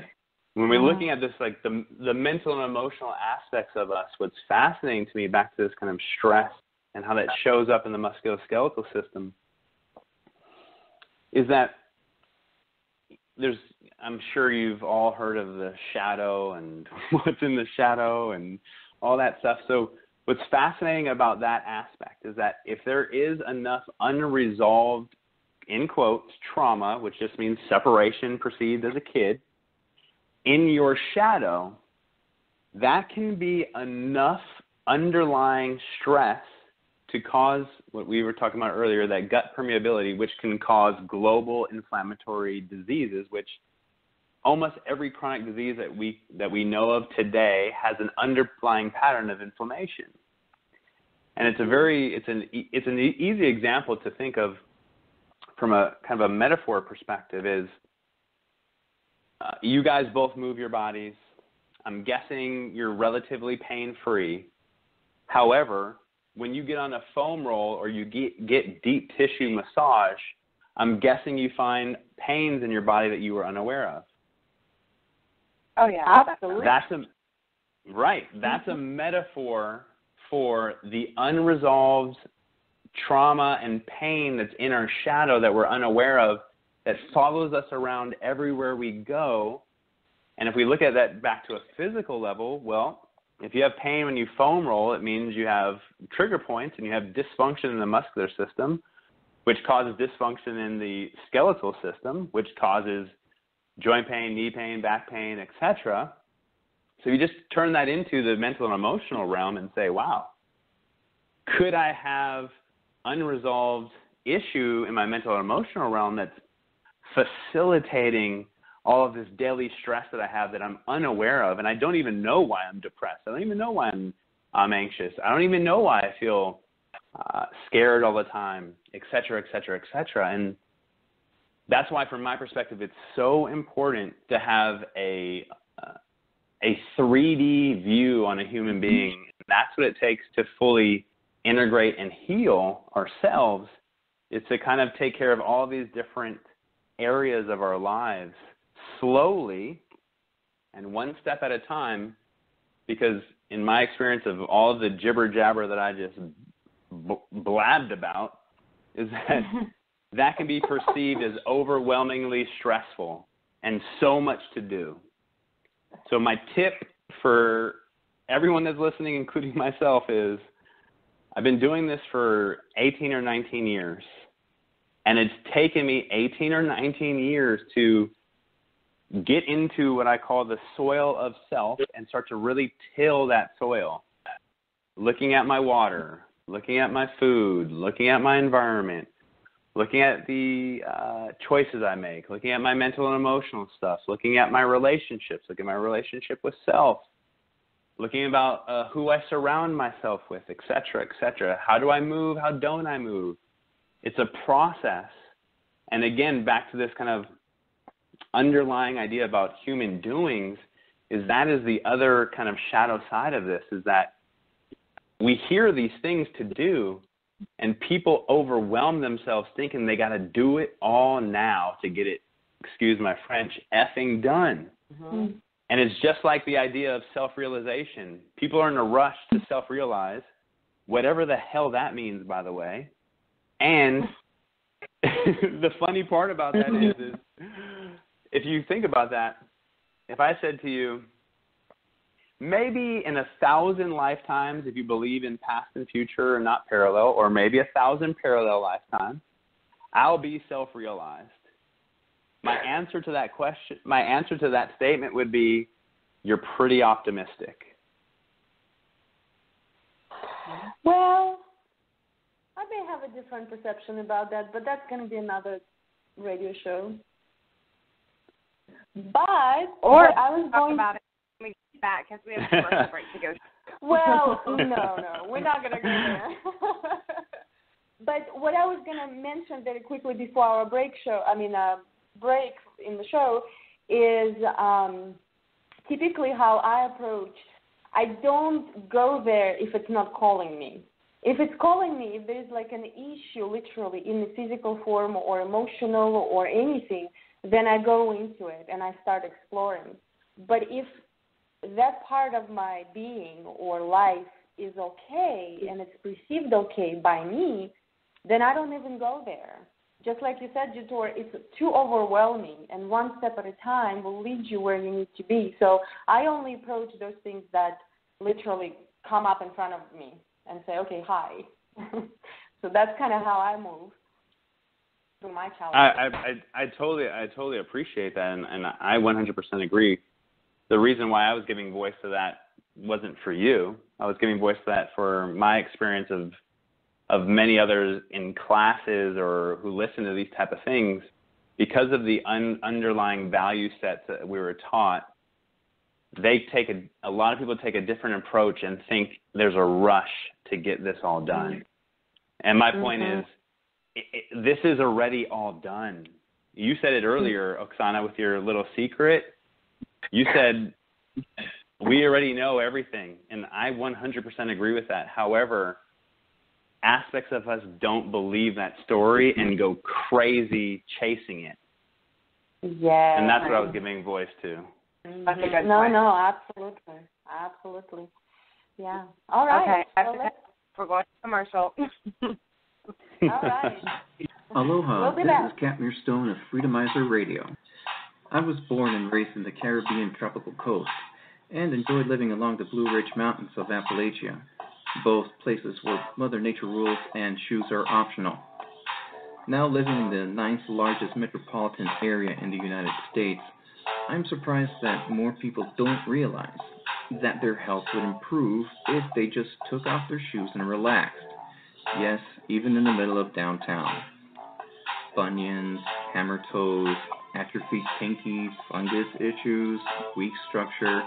[SPEAKER 1] we're looking at this, like the mental and emotional aspects of us, what's fascinating to me, back to this kind of stress and how that shows up in the musculoskeletal system, is that I'm sure you've all heard of the shadow and what's in the shadow and all that stuff. So what's fascinating about that aspect is that if there is enough unresolved, in quotes, trauma, which just means separation perceived as a kid, in your shadow, that can be enough underlying stress to cause what we were talking about earlier, that gut permeability, which can cause global inflammatory diseases, which almost every chronic disease that we know of today has an underlying pattern of inflammation. And it's an easy example to think of from a kind of a metaphor perspective is you guys both move your bodies. I'm guessing you're relatively pain-free. However, when you get on a foam roll or you get deep tissue massage, I'm guessing you find pains in your body that you were unaware of.
[SPEAKER 2] Oh, yeah, absolutely.
[SPEAKER 1] That's a metaphor for the unresolved trauma and pain that's in our shadow that we're unaware of, that follows us around everywhere we go. And if we look at that back to a physical level, well, if you have pain when you foam roll, it means you have trigger points and you have dysfunction in the muscular system, which causes dysfunction in the skeletal system, which causes joint pain, knee pain, back pain, etc. So you just turn that into the mental and emotional realm and say, wow, could I have unresolved issue in my mental and emotional realm that's facilitating all of this daily stress that I have that I'm unaware of, and I don't even know why I'm depressed. I don't even know why I'm anxious. I don't even know why I feel scared all the time, et cetera, et cetera, et cetera. And that's why, from my perspective, it's so important to have a 3D view on a human being. That's what it takes to fully integrate and heal ourselves, is to kind of take care of all these different areas of our lives slowly and one step at a time, because in my experience of all of the jibber jabber that I just blabbed about, is that that can be perceived as overwhelmingly stressful and so much to do. So my tip for everyone that's listening, including myself, is I've been doing this for 18 or 19 years, and it's taken me 18 or 19 years to get into what I call the soil of self and start to really till that soil, looking at my water, looking at my food, looking at my environment, looking at the choices I make, looking at my mental and emotional stuff, looking at my relationships, looking at my relationship with self, looking about who I surround myself with, et cetera, et cetera. How do I move? How don't I move? It's a process. And again, back to this kind of underlying idea about human doings, is that is the other kind of shadow side of this, is that we hear these things to do, and people overwhelm themselves thinking they got to do it all now to get it, excuse my French, effing done. Mm-hmm. And it's just like the idea of self-realization. People are in a rush to self-realize, whatever the hell that means, by the way. And the funny part about that is if you think about that, if I said to you, maybe in 1,000 lifetimes, if you believe in past and future or not parallel, or maybe 1,000 parallel lifetimes, I'll be self-realized. My answer to that statement would be, you're pretty optimistic.
[SPEAKER 3] Well, I may have a different perception about that, but that's going to be another radio show. But I was
[SPEAKER 2] talk about it when we get back, because we have a commercial break to go.
[SPEAKER 3] Well, no, we're not going to go there. But what I was going to mention very quickly before our break in the show is typically how I approach. I don't go there if it's not calling me. If it's calling me, if there's like an issue literally in the physical form or emotional or anything, then I go into it and I start exploring. But if that part of my being or life is okay and it's perceived okay by me, then I don't even go there. just like you said, Jator, it's too overwhelming, and one step at a time will lead you where you need to be. So I only approach those things that literally come up in front of me and say, okay, hi. So that's kind of how I move through my challenges.
[SPEAKER 1] I totally appreciate that, and I 100% agree. The reason why I was giving voice to that wasn't for you. I was giving voice to that for my experience of many others in classes or who listen to these type of things. Because of the underlying value sets that we were taught, a lot of people take a different approach and think there's a rush to get this all done. And my point is, this is already all done. You said it earlier, Oxana, with your little secret. You said, we already know everything, and I 100% agree with that. However, aspects of us don't believe that story and go crazy chasing it.
[SPEAKER 3] Yeah.
[SPEAKER 1] And that's what I was giving voice to.
[SPEAKER 2] That's a good point.
[SPEAKER 3] No, absolutely. Yeah. All right.
[SPEAKER 2] Okay. We're going to commercial.
[SPEAKER 3] All right.
[SPEAKER 5] Aloha,
[SPEAKER 3] We'll be
[SPEAKER 5] this
[SPEAKER 3] back.
[SPEAKER 5] is Katmere Stone of Freedomizer Radio. I was born and raised in the Caribbean tropical coast and enjoyed living along the Blue Ridge Mountains of Appalachia, both places where Mother Nature rules and shoes are optional. Now living in the 9th largest metropolitan area in the United States, I'm surprised that more people don't realize that their health would improve if they just took off their shoes and relaxed. Yes, even in the middle of downtown. Bunions, hammer toes, atrophied pinky, fungus issues, weak structure.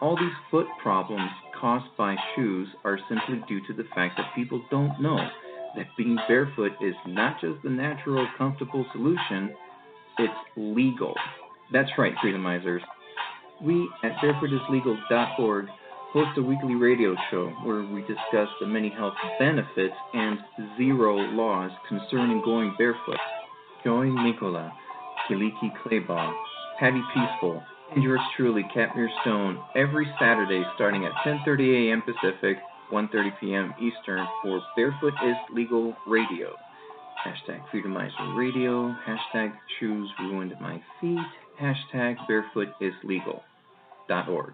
[SPEAKER 5] All these foot problems caused by shoes are simply due to the fact that people don't know that being barefoot is not just the natural, comfortable solution, it's legal. That's right, Freedomizers. We at barefootislegal.org host a weekly radio show where we discuss the many health benefits and 0 laws concerning going barefoot. Join Nicola, Kiliki Claybaugh, Patty Peaceful, and yours truly, Katmere Stone, every Saturday starting at 10:30 a.m. Pacific, 1:30 p.m. Eastern for Barefoot is Legal Radio. Hashtag Freedomizer Radio, hashtag Shoes Ruined My Feet, hashtag barefootislegal.org.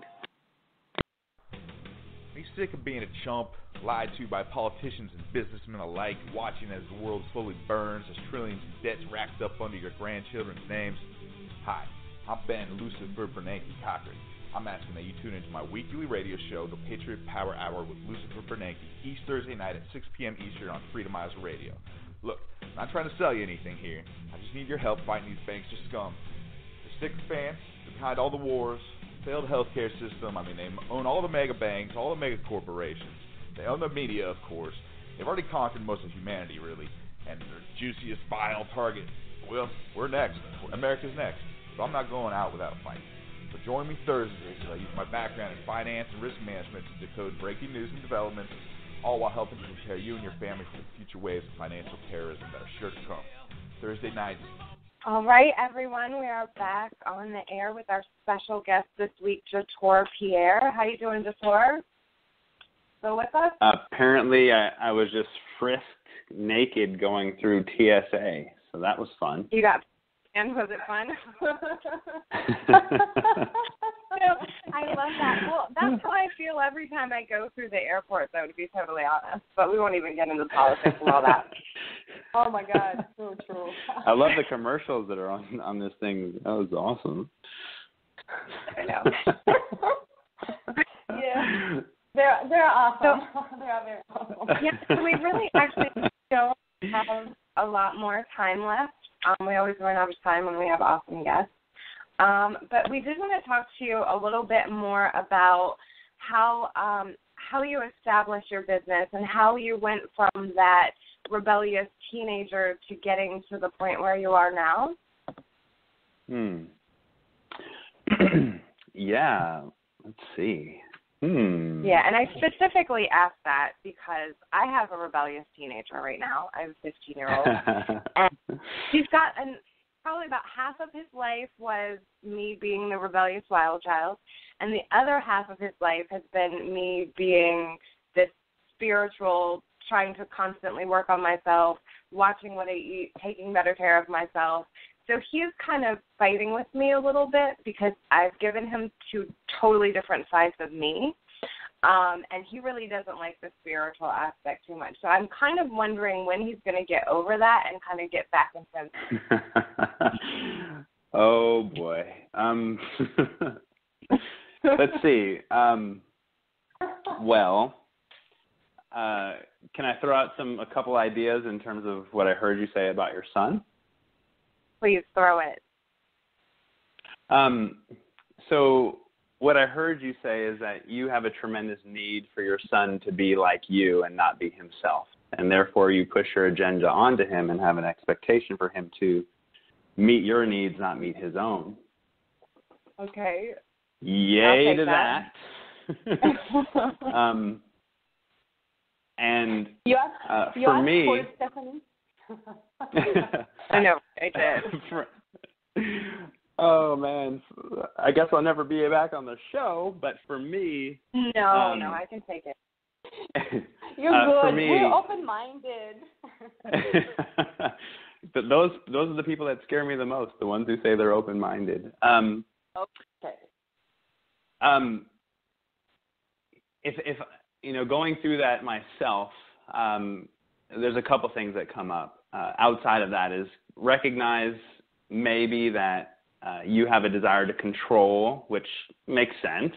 [SPEAKER 6] Are you sick of being a chump, lied to by politicians and businessmen alike, watching as the world slowly burns, as trillions in debts racked up under your grandchildren's names? Hi, I'm Ben Lucifer Bernanke Cochran. I'm asking that you tune into my weekly radio show, The Patriot Power Hour with Lucifer Bernanke, each Thursday night at 6 p.m. Eastern on Freedomizer Radio. Look, I'm not trying to sell you anything here. I just need your help fighting these banks of scum. The sycophants, they're behind all the wars, failed healthcare system. I mean, they own all the mega banks, all the mega corporations. They own the media, of course. They've already conquered most of humanity, really. And their juiciest final target, well, we're next. America's next. So I'm not going out without a fight. So join me Thursdays as I use my background in finance and risk management to decode breaking news and developments, all while helping to prepare you and your family for the future waves of financial terrorism that are sure to come. Thursday nights.
[SPEAKER 2] All right, everyone, we are back on the air with our special guest this week, Jator Pierre. How you doing, Jator? Still with us?
[SPEAKER 1] Apparently, I was just frisked naked going through TSA, so that was fun.
[SPEAKER 2] You got, and was it fun? I love that. Well, that's how I feel every time I go through the airport, though, to be totally honest. But we won't even get into politics and all that.
[SPEAKER 3] Oh, my God. So true.
[SPEAKER 1] I love the commercials that are on this thing. That was awesome.
[SPEAKER 2] I know.
[SPEAKER 3] Yeah. They're awesome. They are very awesome.
[SPEAKER 2] Yeah, so we really actually don't have a lot more time left. We always run out of time when we have awesome guests. But we did want to talk to you a little bit more about how you established your business and how you went from that rebellious teenager to getting to the point where you are now.
[SPEAKER 1] Yeah, let's see.
[SPEAKER 2] Yeah, and I specifically asked that because I have a rebellious teenager right now. I have a 15-year-old. And he's got probably about half of his life was me being the rebellious wild child, and the other half of his life has been me being this spiritual trying to constantly work on myself, watching what I eat, taking better care of myself. So he's kind of fighting with me a little bit because I've given him two totally different sides of me. And he really doesn't like the spiritual aspect too much. So I'm kind of wondering when he's going to get over that and kind of get back into
[SPEAKER 1] Oh, boy. Let's see. Well, can I throw out a couple ideas in terms of what I heard you say about your son?
[SPEAKER 2] Please throw it.
[SPEAKER 1] So what I heard you say is that you have a tremendous need for your son to be like you and not be himself. And therefore you push your agenda onto him and have an expectation for him to meet your needs, not meet his own.
[SPEAKER 2] Okay.
[SPEAKER 1] Yay to that. And for me,
[SPEAKER 3] for Stephanie?
[SPEAKER 2] I know, I did.
[SPEAKER 1] Oh, man. I guess I'll never be back on the show, but for me...
[SPEAKER 2] No, I can take it.
[SPEAKER 3] You're good.
[SPEAKER 1] For me,
[SPEAKER 3] we're open-minded.
[SPEAKER 1] But those are the people that scare me the most, the ones who say they're open-minded.
[SPEAKER 3] Okay.
[SPEAKER 1] If going through that myself, there's a couple things that come up. Outside of that is recognize maybe that you have a desire to control, which makes sense,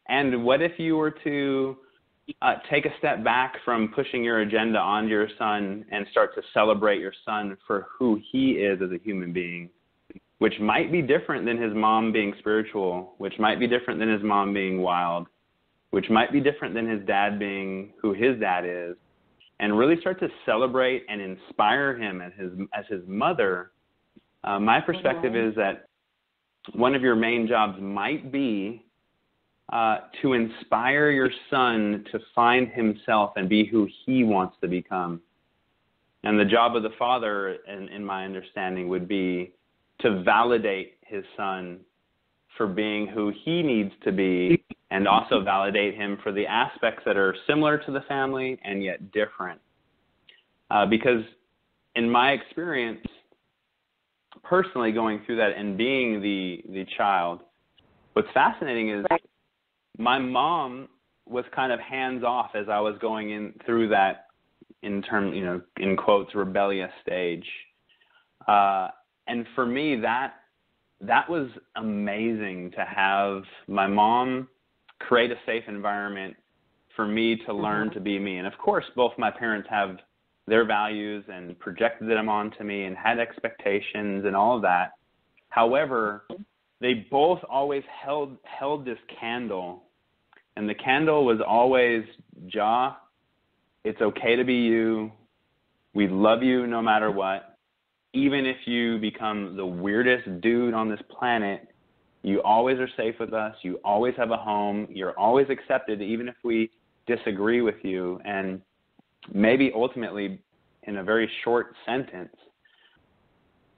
[SPEAKER 1] and what if you were to take a step back from pushing your agenda onto your son and start to celebrate your son for who he is as a human being, which might be different than his mom being spiritual, which might be different than his mom being wild, which might be different than his dad being who his dad is, and really start to celebrate and inspire him as his mother. My perspective is that one of your main jobs might be to inspire your son to find himself and be who he wants to become. And the job of the father, in my understanding, would be to validate his son for being who he needs to be, and also validate him for the aspects that are similar to the family and yet different. Because in my experience, personally going through that and being the child, what's fascinating is my mom was kind of hands off as I was going in through that in quotes, rebellious stage. And for me, that was amazing to have my mom create a safe environment for me to learn to be me. And of course, both my parents have their values and projected them onto me and had expectations and all of that. However, they both always held this candle, and the candle was always, Ja, it's okay to be you. We love you no matter what. Even if you become the weirdest dude on this planet, you always are safe with us. You always have a home. You're always accepted, even if we disagree with you. And maybe ultimately, in a very short sentence,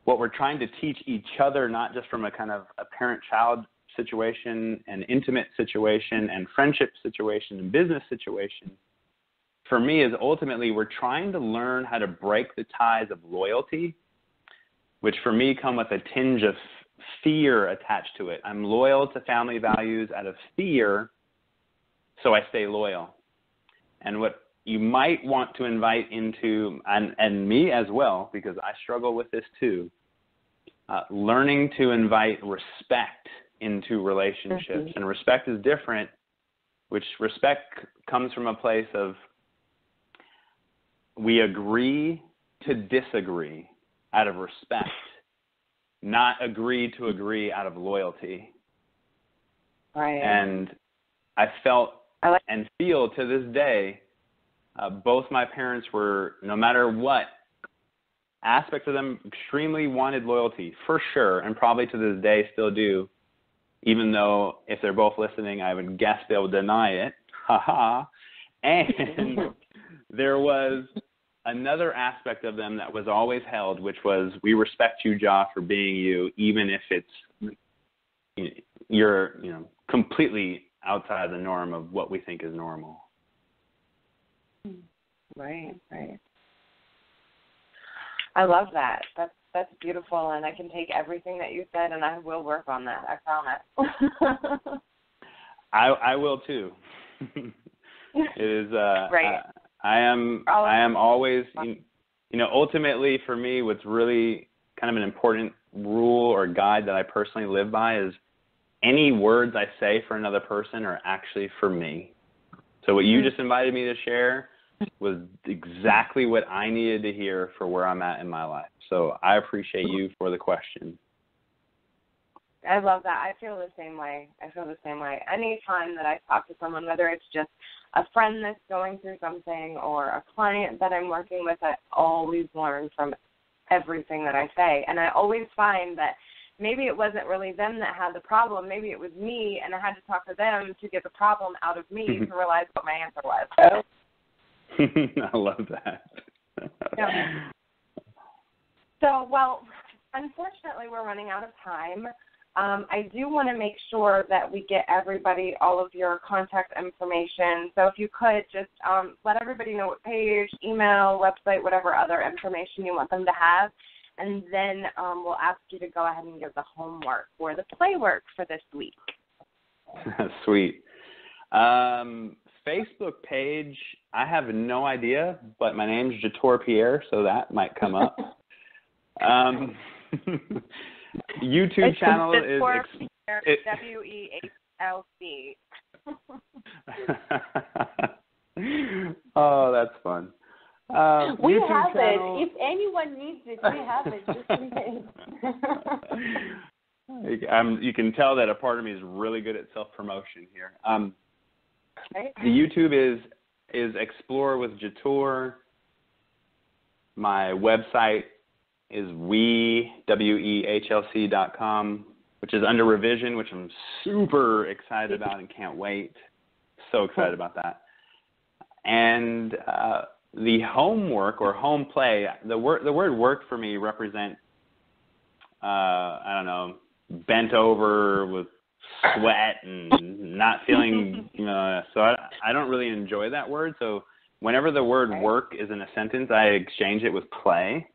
[SPEAKER 1] what we're trying to teach each other, not just from a kind of a parent-child situation, an intimate situation, and friendship situation, and business situation, for me is ultimately we're trying to learn how to break the ties of loyalty, which for me come with a tinge of fear attached to it. I'm loyal to family values out of fear, so I stay loyal. And what you might want to invite into, and me as well, because I struggle with this too, learning to invite respect into relationships. And respect is different, which respect comes from a place of we agree to disagree out of respect, not agree to agree out of loyalty.
[SPEAKER 2] Right.
[SPEAKER 1] And I felt and feel to this day, both my parents were, no matter what aspect of them, extremely wanted loyalty, for sure, and probably to this day still do, even though if they're both listening, I would guess they'll deny it. Ha-ha. And there was another aspect of them that was always held, which was, we respect you, Ja, for being you, even if you're completely outside the norm of what we think is normal.
[SPEAKER 2] Right. I love that. That's beautiful, and I can take everything that you said, and I will work on that. I promise.
[SPEAKER 1] I will too. It is.
[SPEAKER 2] Right.
[SPEAKER 1] I am always. Ultimately for me, what's really kind of an important rule or guide that I personally live by is any words I say for another person are actually for me. So what you just invited me to share was exactly what I needed to hear for where I'm at in my life. So I appreciate you for the question.
[SPEAKER 2] I love that. I feel the same way. Any time that I talk to someone, whether it's just a friend that's going through something or a client that I'm working with, I always learn from everything that I say. And I always find that maybe it wasn't really them that had the problem. Maybe it was me, and I had to talk to them to get the problem out of me to realize what my answer was.
[SPEAKER 1] I love that.
[SPEAKER 2] Yeah. So, well, unfortunately, we're running out of time. I do want to make sure that we get everybody all of your contact information. So if you could just let everybody know what page, email, website, whatever other information you want them to have. And then we'll ask you to go ahead and give the homework or the play work for this week.
[SPEAKER 1] Sweet. Facebook page, I have no idea, but my name's Jator Pierre, so that might come up. YouTube channel is
[SPEAKER 2] W.E.A.M.
[SPEAKER 1] Oh, that's fun.
[SPEAKER 3] We
[SPEAKER 1] YouTube
[SPEAKER 3] have
[SPEAKER 1] channel,
[SPEAKER 3] it. If anyone needs it, we have it, just in case.
[SPEAKER 1] You can tell that a part of me is really good at self-promotion here. The YouTube is Explore with Jator. My website is wehlc.com, which is under revision, which I'm super excited about and can't wait. So excited about that. And the homework or home play, the word work for me represents, bent over with sweat and not feeling, so I don't really enjoy that word. So whenever the word work is in a sentence, I exchange it with play.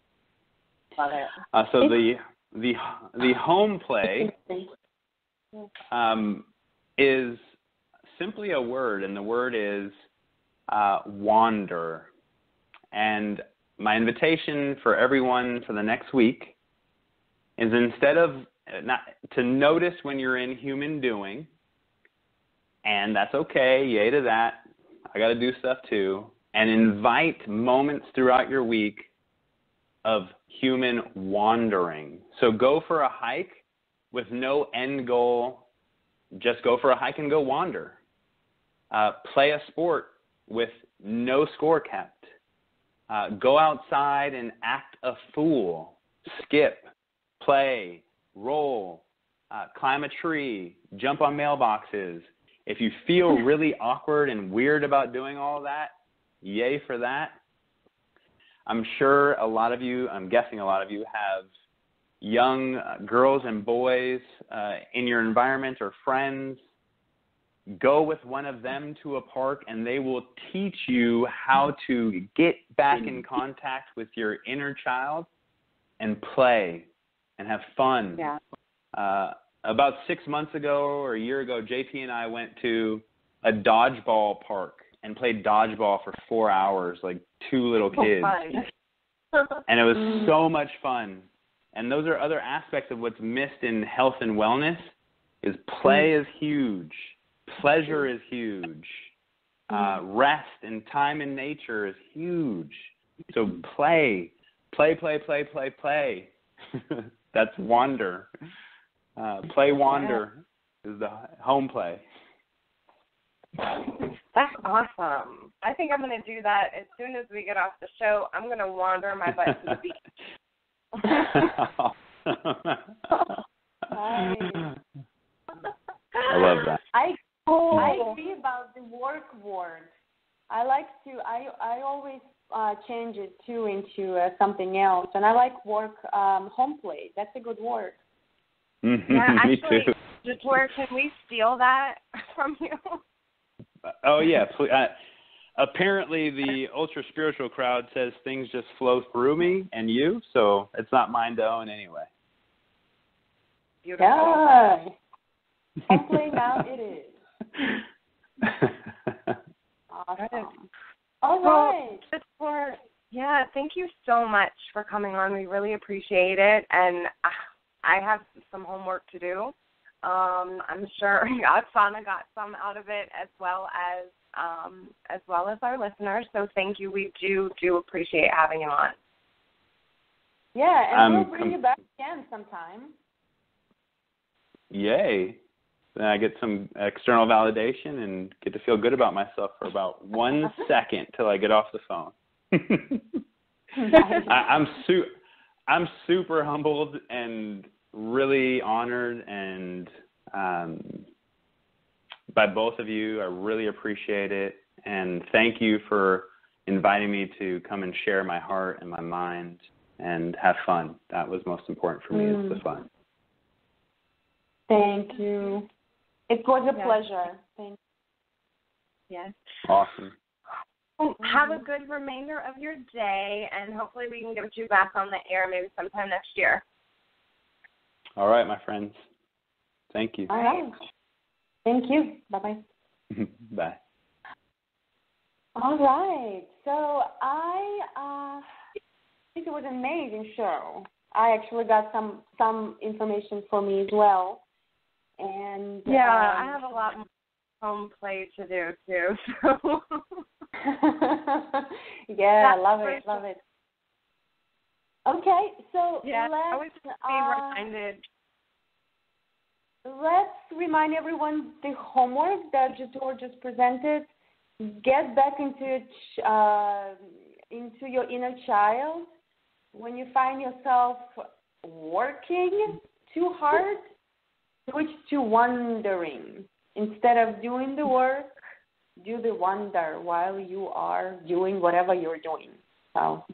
[SPEAKER 2] Love it.
[SPEAKER 1] So the home play is simply a word, and the word is wander. And my invitation for everyone for the next week is instead of to notice when you're in human doing, and that's okay, yay to that, I got to do stuff too, and invite moments throughout your week of human wandering. So go for a hike with no end goal, just go for a hike and go wander. Play a sport with no score kept. Go outside and act a fool, skip, play, roll, climb a tree, jump on mailboxes. If you feel really awkward and weird about doing all that, yay for that. I'm sure I'm guessing a lot of you have young girls and boys in your environment or friends. Go with one of them to a park, and they will teach you how to get back in contact with your inner child and play and have fun.
[SPEAKER 2] Yeah.
[SPEAKER 1] About 6 months ago or a year ago, JP and I went to a dodgeball park and played dodgeball for 4 hours, like two little kids. And it was so much fun. And those are other aspects of what's missed in health and wellness is play is huge. Pleasure is huge. Rest and time in nature is huge. So play. That's wander. Play wander is the home play.
[SPEAKER 2] That's awesome. I think I'm going to do that as soon as we get off the show. I'm going to wander my butt to the beach.
[SPEAKER 1] I love that.
[SPEAKER 3] I agree about the work word. I always change it too into something else, and I like work home play. That's a good word.
[SPEAKER 1] Mm-hmm.
[SPEAKER 2] Yeah, actually,
[SPEAKER 1] me too.
[SPEAKER 2] Jator, can we steal that from you?
[SPEAKER 1] Oh yeah, apparently the ultra spiritual crowd says things just flow through me and you, so it's not mine to own anyway.
[SPEAKER 2] Beautiful.
[SPEAKER 3] Yeah. Playing out it is. Awesome. All right.
[SPEAKER 2] Thank you so much for coming on. We really appreciate it, and I have some homework to do. I'm sure Oxana got some out of it as well as our listeners. So thank you. We do appreciate having you on.
[SPEAKER 3] Yeah, and we'll bring you back again sometime.
[SPEAKER 1] Yay. Then I get some external validation and get to feel good about myself for about 1 second till I get off the phone. I'm super humbled and really honored and by both of you. I really appreciate it, and thank you for inviting me to come and share my heart and my mind and have fun. That was most important for me, is the fun.
[SPEAKER 3] Thank you. It was a pleasure. Thank you.
[SPEAKER 2] Yes.
[SPEAKER 1] Awesome.
[SPEAKER 2] Well, have a good remainder of your day, and hopefully we can get you back on the air maybe sometime next year.
[SPEAKER 1] All right, my friends. Thank you.
[SPEAKER 3] All right. Thank you. Bye-bye.
[SPEAKER 1] Bye.
[SPEAKER 3] All right. So I think it was an amazing show. I actually got some information for me as well. And
[SPEAKER 2] I have a lot more home play to do too. So
[SPEAKER 3] yeah, love it. Okay, so
[SPEAKER 2] I was reminded.
[SPEAKER 3] Let's remind everyone the homework that Jator just presented. Get back into your inner child. When you find yourself working too hard, switch to wondering. Instead of doing the work, do the wonder while you are doing whatever you're doing. So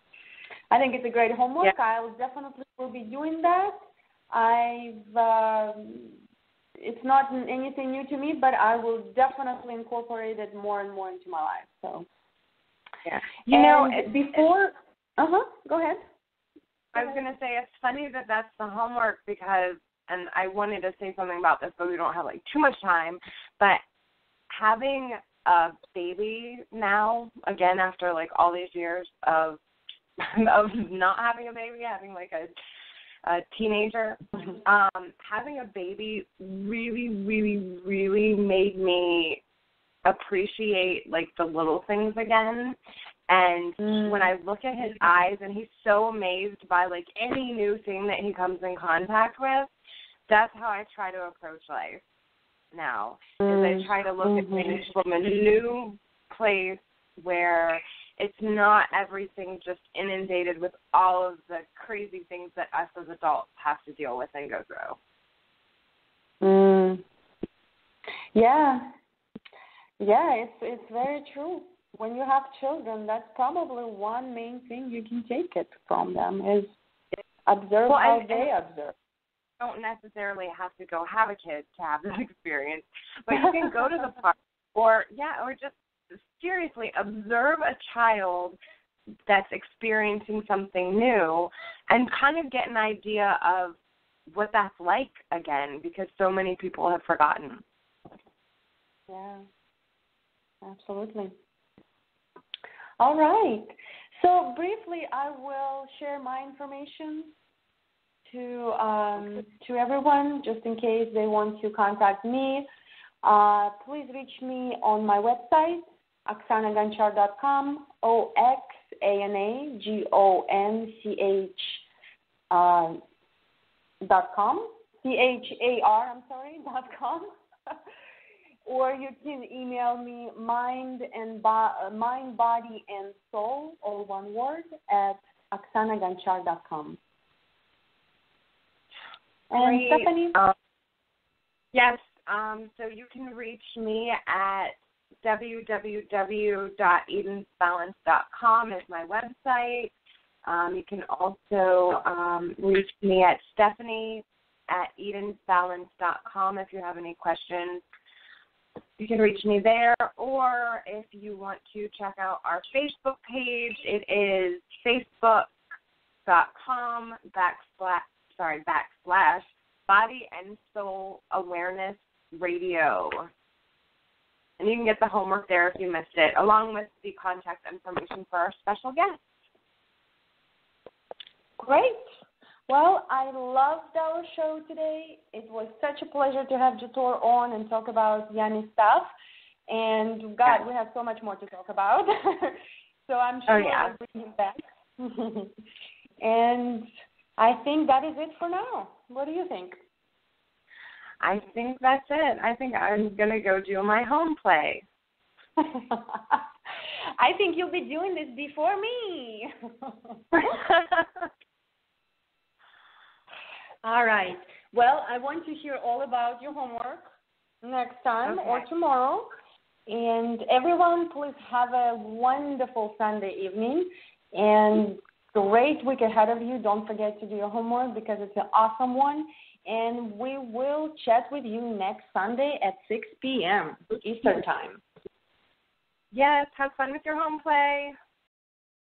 [SPEAKER 3] I think it's a great homework. Yeah. I definitely will be doing that. It's not anything new to me, but I will definitely incorporate it more and more into my life. So
[SPEAKER 2] yeah,
[SPEAKER 3] before go ahead.
[SPEAKER 2] I was going to say it's funny that that's the homework because, and I wanted to say something about this, but we don't have too much time. But having a baby now, again after all these years of not having a baby, having a teenager, having a baby really, really, really made me appreciate the little things again. And when I look at his eyes, and he's so amazed by any new thing that he comes in contact with, that's how I try to approach life now. Is I try to look at things from a new place where it's not everything just inundated with all of the crazy things that us as adults have to deal with and go through.
[SPEAKER 3] Yeah, it's very true. When you have children, that's probably one main thing you can take it from them is observe how they observe.
[SPEAKER 2] You don't necessarily have to go have a kid to have that experience, but you can go to the park or just seriously observe a child that's experiencing something new and kind of get an idea of what that's like again, because so many people have forgotten.
[SPEAKER 3] Yeah, absolutely. All right. So briefly, I will share my information to everyone, just in case they want to contact me. Please reach me on my website, oxanaganchar.com, oxanaganch.com, .com. Or you can email me mind, body, and soul, all one word, at oxanaganchar.com. And Stephanie?
[SPEAKER 2] Yes, so you can reach me at www.edensbalance.com is my website. You can also reach me at Stephanie at edensbalance.com if you have any questions. You can reach me there, or if you want to check out our Facebook page, it is facebook.com/Body and Soul Awareness Radio. And you can get the homework there if you missed it, along with the contact information for our special guest.
[SPEAKER 3] Great. Well, I loved our show today. It was such a pleasure to have Jator on and talk about yummy stuff. And, God, we have so much more to talk about. So I'm sure I'll bring him back. And I think that is it for now. What do you think?
[SPEAKER 2] I think that's it. I think I'm going to go do my home play.
[SPEAKER 3] I think you'll be doing this before me. All right. Well, I want to hear all about your homework next time or tomorrow. And everyone, please have a wonderful Sunday evening and great week ahead of you. Don't forget to do your homework because it's an awesome one. And we will chat with you next Sunday at 6 p.m. Eastern Time.
[SPEAKER 2] Yes, have fun with your home play.